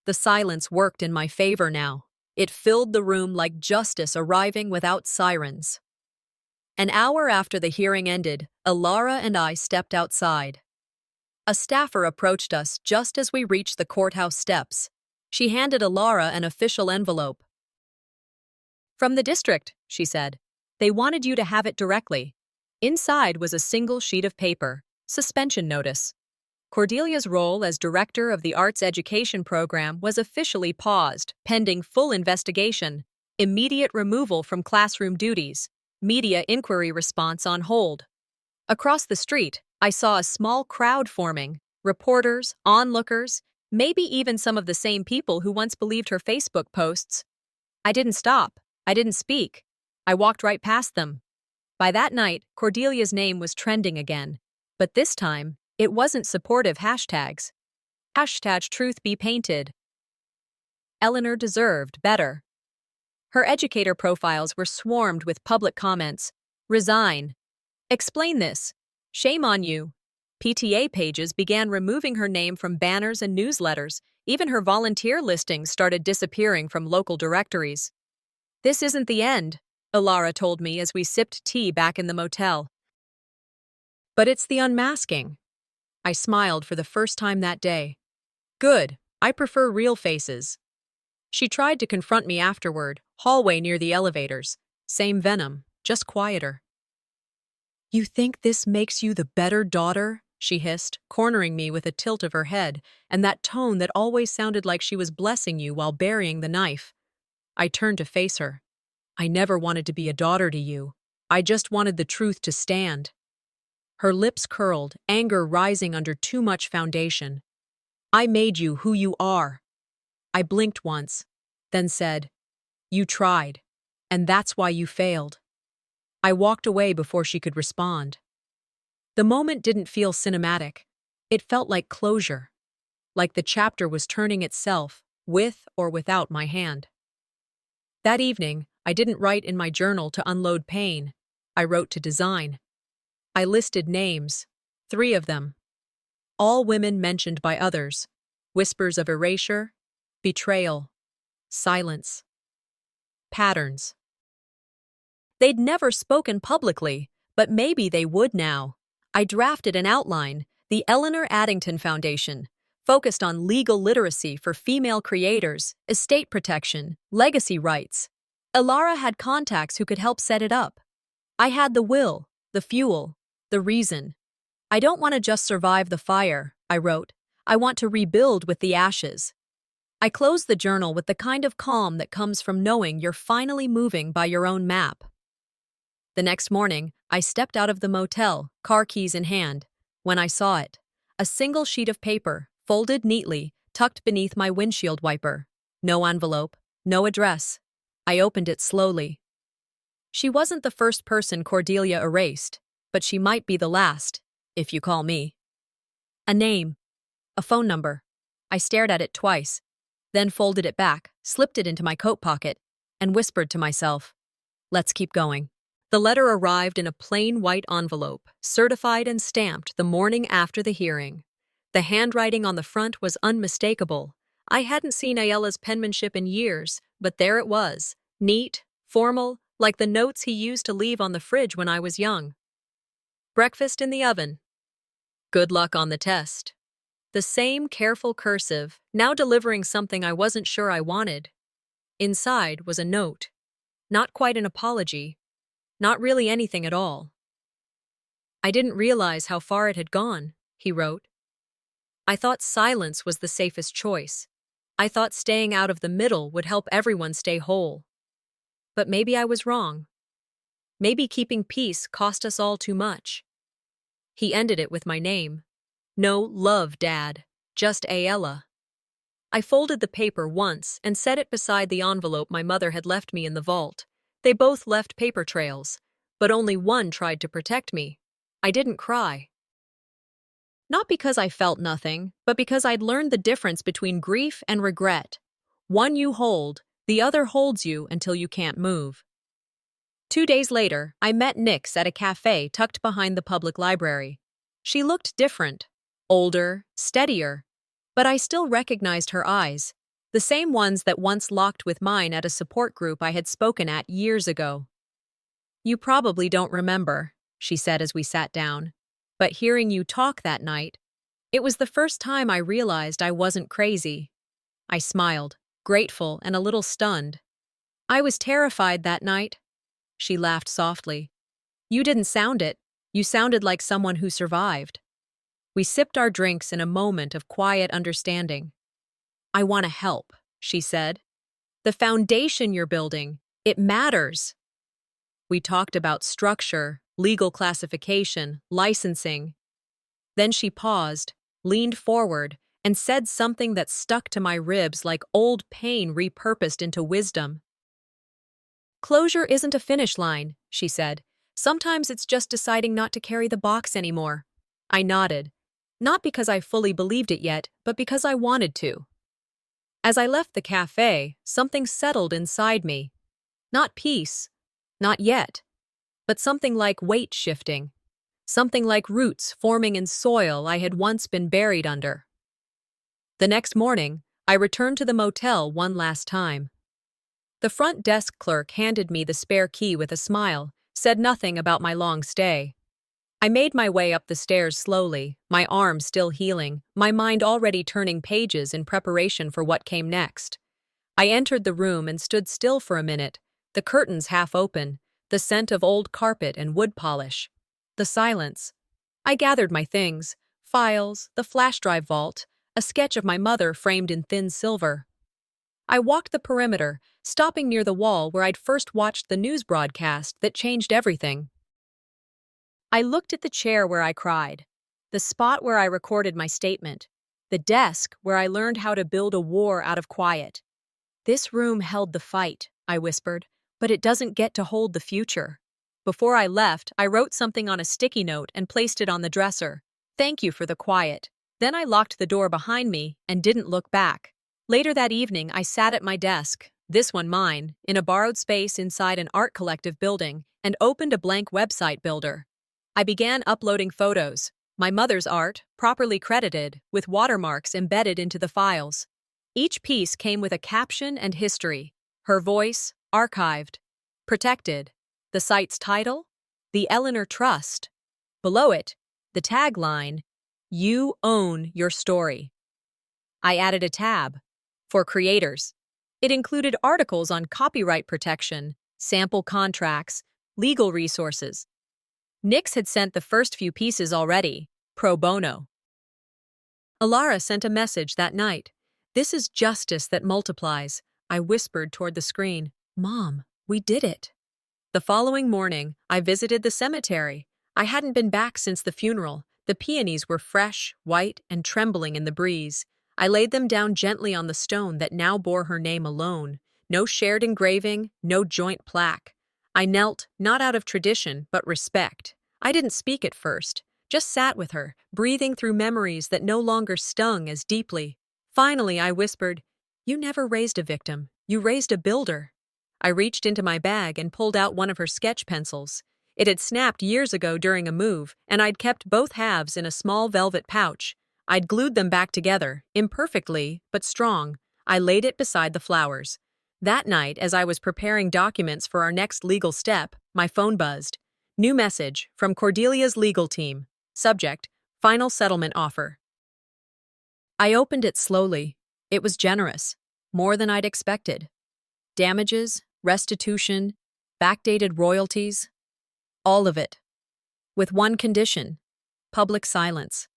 The silence worked in my favor now. It filled the room like justice arriving without sirens. An hour after the hearing ended, Alara and I stepped outside. A staffer approached us just as we reached the courthouse steps. She handed Alara an official envelope. "From the district," she said. "They wanted you to have it directly." Inside was a single sheet of paper, suspension notice. Cordelia's role as director of the arts education program was officially paused, pending full investigation, immediate removal from classroom duties, media inquiry response on hold. Across the street, I saw a small crowd forming, reporters, onlookers, maybe even some of the same people who once believed her Facebook posts. I didn't stop. I didn't speak. I walked right past them. By that night, Cordelia's name was trending again, but this time, it wasn't supportive hashtags. Hashtag truth be painted. Eleanor deserved better. Her educator profiles were swarmed with public comments. "Resign. Explain this. Shame on you." PTA pages began removing her name from banners and newsletters. Even her volunteer listings started disappearing from local directories. "This isn't the end," Alara told me as we sipped tea back in the motel. "But it's the unmasking." I smiled for the first time that day. "Good. I prefer real faces." She tried to confront me afterward, hallway near the elevators. Same venom, just quieter. "You think this makes you the better daughter?" she hissed, cornering me with a tilt of her head, and that tone that always sounded like she was blessing you while burying the knife. I turned to face her. "I never wanted to be a daughter to you. I just wanted the truth to stand." Her lips curled, anger rising under too much foundation. "I made you who you are." I blinked once, then said, You tried. And that's why you failed. I walked away before she could respond. The moment didn't feel cinematic. It felt like closure, like the chapter was turning itself, with or without my hand. That evening, I didn't write in my journal to unload pain. I wrote to design. I listed names, 3 of them. All women mentioned by others. Whispers of erasure, betrayal, silence, patterns. They'd never spoken publicly, but maybe they would now. I drafted an outline, the Eleanor Addington Foundation, focused on legal literacy for female creators, estate protection, legacy rights. Elara had contacts who could help set it up. I had the will, the fuel, the reason. I don't want to just survive the fire, I wrote. I want to rebuild with the ashes. I closed the journal with the kind of calm that comes from knowing you're finally moving by your own map. The next morning, I stepped out of the motel, car keys in hand, when I saw it. A single sheet of paper, folded neatly, tucked beneath my windshield wiper. No envelope, no address. I opened it slowly. She wasn't the first person Cordelia erased, but she might be the last, if you call me. A name. A phone number. I stared at it twice, then folded it back, slipped it into my coat pocket, and whispered to myself, let's keep going. The letter arrived in a plain white envelope, certified and stamped the morning after the hearing. The handwriting on the front was unmistakable. I hadn't seen Ayala's penmanship in years, but there it was, neat, formal, like the notes he used to leave on the fridge when I was young. Breakfast in the oven. Good luck on the test. The same careful cursive, now delivering something I wasn't sure I wanted. Inside was a note. Not quite an apology. Not really anything at all. I didn't realize how far it had gone, he wrote. I thought silence was the safest choice. I thought staying out of the middle would help everyone stay whole. But maybe I was wrong. Maybe keeping peace cost us all too much. He ended it with my name. No love, Dad, just Ayala. I folded the paper once and set it beside the envelope my mother had left me in the vault. They both left paper trails, but only one tried to protect me. I didn't cry. Not because I felt nothing, but because I'd learned the difference between grief and regret. One you hold, the other holds you until you can't move. 2 days later, I met Nix at a cafe tucked behind the public library. She looked different, older, steadier, but I still recognized her eyes. The same ones that once locked with mine at a support group I had spoken at years ago. You probably don't remember, she said as we sat down, but hearing you talk that night, it was the first time I realized I wasn't crazy. I smiled, grateful and a little stunned. I was terrified that night. She laughed softly. You didn't sound it. You sounded like someone who survived. We sipped our drinks in a moment of quiet understanding. I want to help, she said. The foundation you're building, it matters. We talked about structure, legal classification, licensing. Then she paused, leaned forward, and said something that stuck to my ribs like old pain repurposed into wisdom. Closure isn't a finish line, she said. Sometimes it's just deciding not to carry the box anymore. I nodded, not because I fully believed it yet, but because I wanted to. As I left the cafe, something settled inside me. Not peace, not yet, but something like weight shifting. Something like roots forming in soil I had once been buried under. The next morning, I returned to the motel one last time. The front desk clerk handed me the spare key with a smile, said nothing about my long stay. I made my way up the stairs slowly, my arm still healing, my mind already turning pages in preparation for what came next. I entered the room and stood still for a minute, the curtains half open, the scent of old carpet and wood polish. The silence. I gathered my things, files, the flash drive vault, a sketch of my mother framed in thin silver. I walked the perimeter, stopping near the wall where I'd first watched the news broadcast that changed everything. I looked at the chair where I cried, the spot where I recorded my statement, the desk where I learned how to build a war out of quiet. This room held the fight, I whispered, "but it doesn't get to hold the future." Before I left, I wrote something on a sticky note and placed it on the dresser. "Thank you for the quiet." Then I locked the door behind me and didn't look back. Later that evening, I sat at my desk, this one mine, in a borrowed space inside an art collective building, and opened a blank website builder. I began uploading photos, my mother's art, properly credited, with watermarks embedded into the files. Each piece came with a caption and history, her voice, archived, protected, the site's title, The Eleanor Trust. Below it, the tagline, "You own your story." I added a tab, for creators. It included articles on copyright protection, sample contracts, legal resources. Nix had sent the first few pieces already, pro bono. Alara sent a message that night. "This is justice that multiplies," I whispered toward the screen. "Mom, we did it." The following morning, I visited the cemetery. I hadn't been back since the funeral. The peonies were fresh, white, and trembling in the breeze. I laid them down gently on the stone that now bore her name alone. No shared engraving, no joint plaque. I knelt, not out of tradition, but respect. I didn't speak at first, just sat with her, breathing through memories that no longer stung as deeply. Finally, I whispered, "You never raised a victim, you raised a builder." I reached into my bag and pulled out one of her sketch pencils. It had snapped years ago during a move, and I'd kept both halves in a small velvet pouch. I'd glued them back together, imperfectly, but strong. I laid it beside the flowers. That night, as I was preparing documents for our next legal step, my phone buzzed. New message from Cordelia's legal team. Subject, final settlement offer. I opened it slowly. It was generous, more than I'd expected. Damages, restitution, backdated royalties, all of it. With one condition, public silence.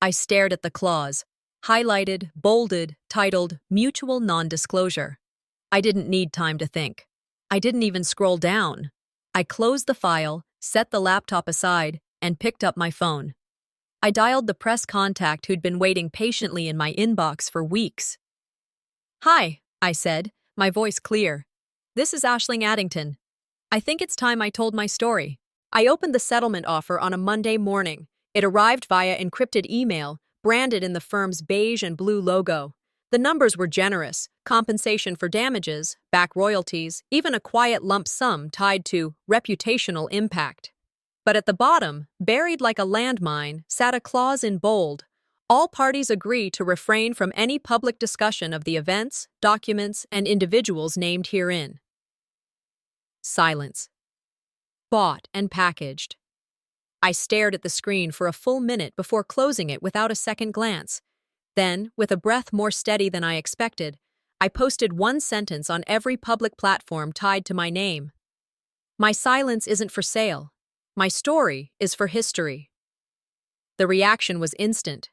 I stared at the clause, highlighted, bolded, titled, Mutual Non-Disclosure. I didn't need time to think. I didn't even scroll down. I closed the file, set the laptop aside, and picked up my phone. I dialed the press contact who'd been waiting patiently in my inbox for weeks. "Hi," I said, my voice clear. "This is Aisling Addington. I think it's time I told my story." I opened the settlement offer on a Monday morning. It arrived via encrypted email, branded in the firm's beige and blue logo. The numbers were generous: compensation for damages, back royalties, even a quiet lump sum tied to reputational impact. But at the bottom, buried like a landmine, sat a clause in bold. All parties agree to refrain from any public discussion of the events, documents, and individuals named herein. Silence. Bought and packaged. I stared at the screen for a full minute before closing it without a second glance. Then, with a breath more steady than I expected, I posted one sentence on every public platform tied to my name. "My silence isn't for sale. My story is for history." The reaction was instant.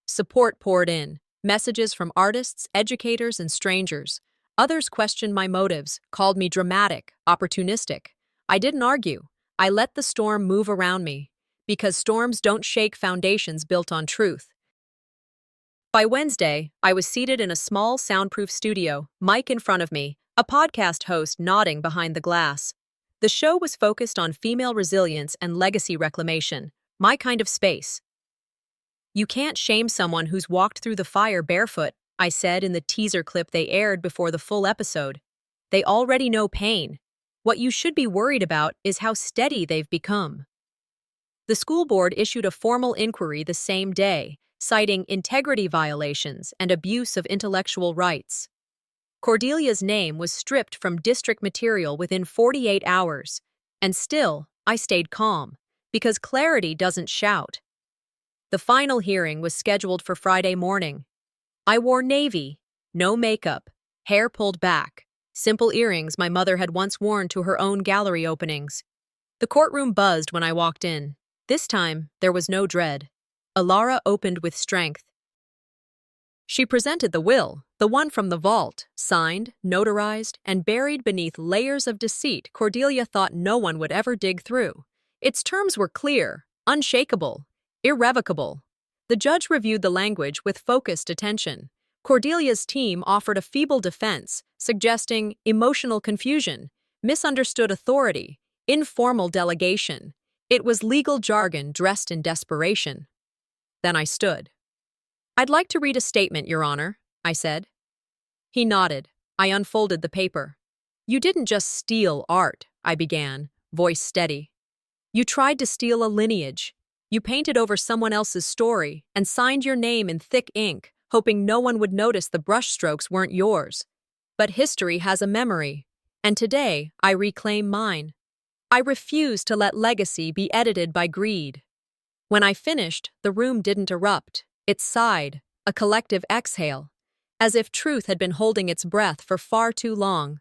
Support poured in, messages from artists, educators, and strangers. Others questioned my motives, called me dramatic, opportunistic. I didn't argue. I let the storm move around me, because storms don't shake foundations built on truth. By Wednesday, I was seated in a small soundproof studio, mic in front of me, a podcast host nodding behind the glass. The show was focused on female resilience and legacy reclamation, my kind of space. "You can't shame someone who's walked through the fire barefoot," I said in the teaser clip they aired before the full episode. "They already know pain. What you should be worried about is how steady they've become." The school board issued a formal inquiry the same day, citing integrity violations and abuse of intellectual rights. Cordelia's name was stripped from district material within 48 hours, and still, I stayed calm, because clarity doesn't shout. The final hearing was scheduled for Friday morning. I wore navy, no makeup, hair pulled back, simple earrings my mother had once worn to her own gallery openings. The courtroom buzzed when I walked in. This time, there was no dread. Alara opened with strength. She presented the will, the one from the vault, signed, notarized, and buried beneath layers of deceit Cordelia thought no one would ever dig through. Its terms were clear, unshakable, irrevocable. The judge reviewed the language with focused attention. Cordelia's team offered a feeble defense, suggesting emotional confusion, misunderstood authority, informal delegation. It was legal jargon dressed in desperation. Then I stood. "I'd like to read a statement, Your Honor," I said. He nodded. I unfolded the paper. "You didn't just steal art," I began, voice steady. "You tried to steal a lineage. You painted over someone else's story and signed your name in thick ink, hoping no one would notice the brushstrokes weren't yours. But history has a memory, and today I reclaim mine. I refuse to let legacy be edited by greed." When I finished, the room didn't erupt. It sighed, a collective exhale, as if truth had been holding its breath for far too long.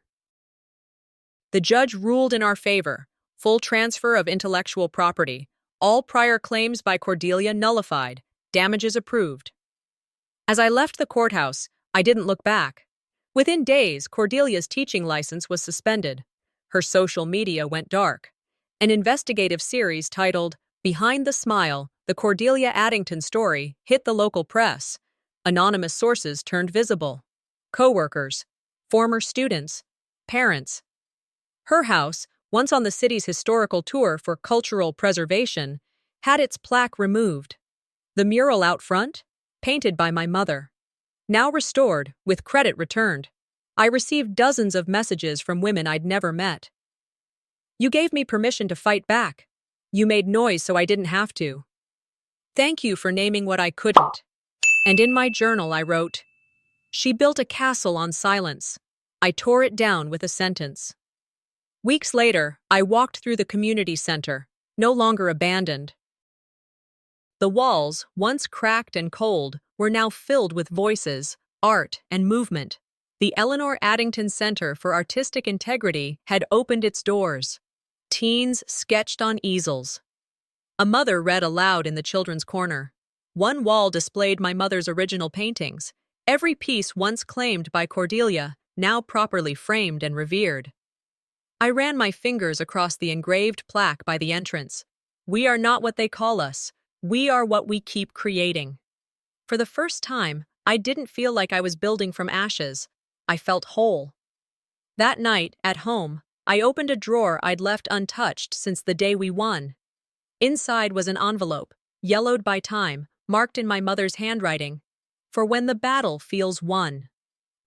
The judge ruled in our favor. Full transfer of intellectual property. All prior claims by Cordelia nullified. Damages approved. As I left the courthouse, I didn't look back. Within days, Cordelia's teaching license was suspended. Her social media went dark. An investigative series titled "Behind the Smile: The Cordelia Addington Story" hit the local press. Anonymous sources turned visible. Co-workers, former students, parents. Her house, once on the city's historical tour for cultural preservation, had its plaque removed. The mural out front, painted by my mother. Now restored, with credit returned. I received dozens of messages from women I'd never met. "You gave me permission to fight back. You made noise so I didn't have to. Thank you for naming what I couldn't." And in my journal I wrote, "She built a castle on silence. I tore it down with a sentence." Weeks later, I walked through the community center, no longer abandoned. The walls, once cracked and cold, were now filled with voices, art, and movement. The Eleanor Addington Center for Artistic Integrity had opened its doors. Teens sketched on easels. A mother read aloud in the children's corner. One wall displayed my mother's original paintings, every piece once claimed by Cordelia, now properly framed and revered. I ran my fingers across the engraved plaque by the entrance. "We are not what they call us. We are what we keep creating." For the first time, I didn't feel like I was building from ashes. I felt whole. That night, at home, I opened a drawer I'd left untouched since the day we won. Inside was an envelope, yellowed by time, marked in my mother's handwriting, "For when the battle feels won."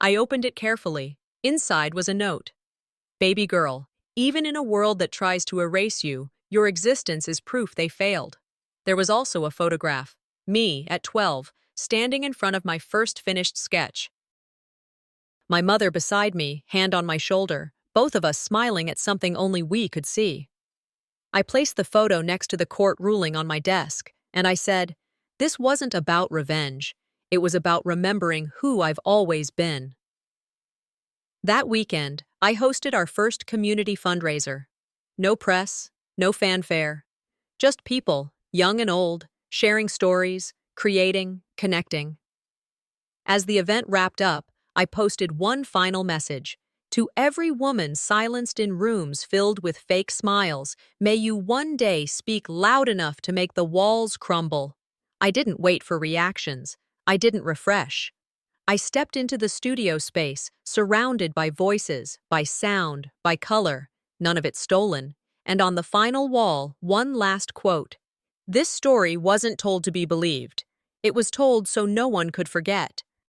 I opened it carefully. Inside was a note. "Baby girl, even in a world that tries to erase you, your existence is proof they failed." There was also a photograph, me at 12, standing in front of my first finished sketch. My mother beside me, hand on my shoulder, both of us smiling at something only we could see. I placed the photo next to the court ruling on my desk, and I said, "This wasn't about revenge. It was about remembering who I've always been." That weekend, I hosted our first community fundraiser. No press, no fanfare. Just people, young and old, sharing stories, creating, connecting. As the event wrapped up, I posted one final message. "To every woman silenced in rooms filled with fake smiles, may you one day speak loud enough to make the walls crumble." I didn't wait for reactions. I didn't refresh. I stepped into the studio space, surrounded by voices, by sound, by color, none of it stolen, and on the final wall, one last quote. "This story wasn't told to be believed. It was told so no one could forget."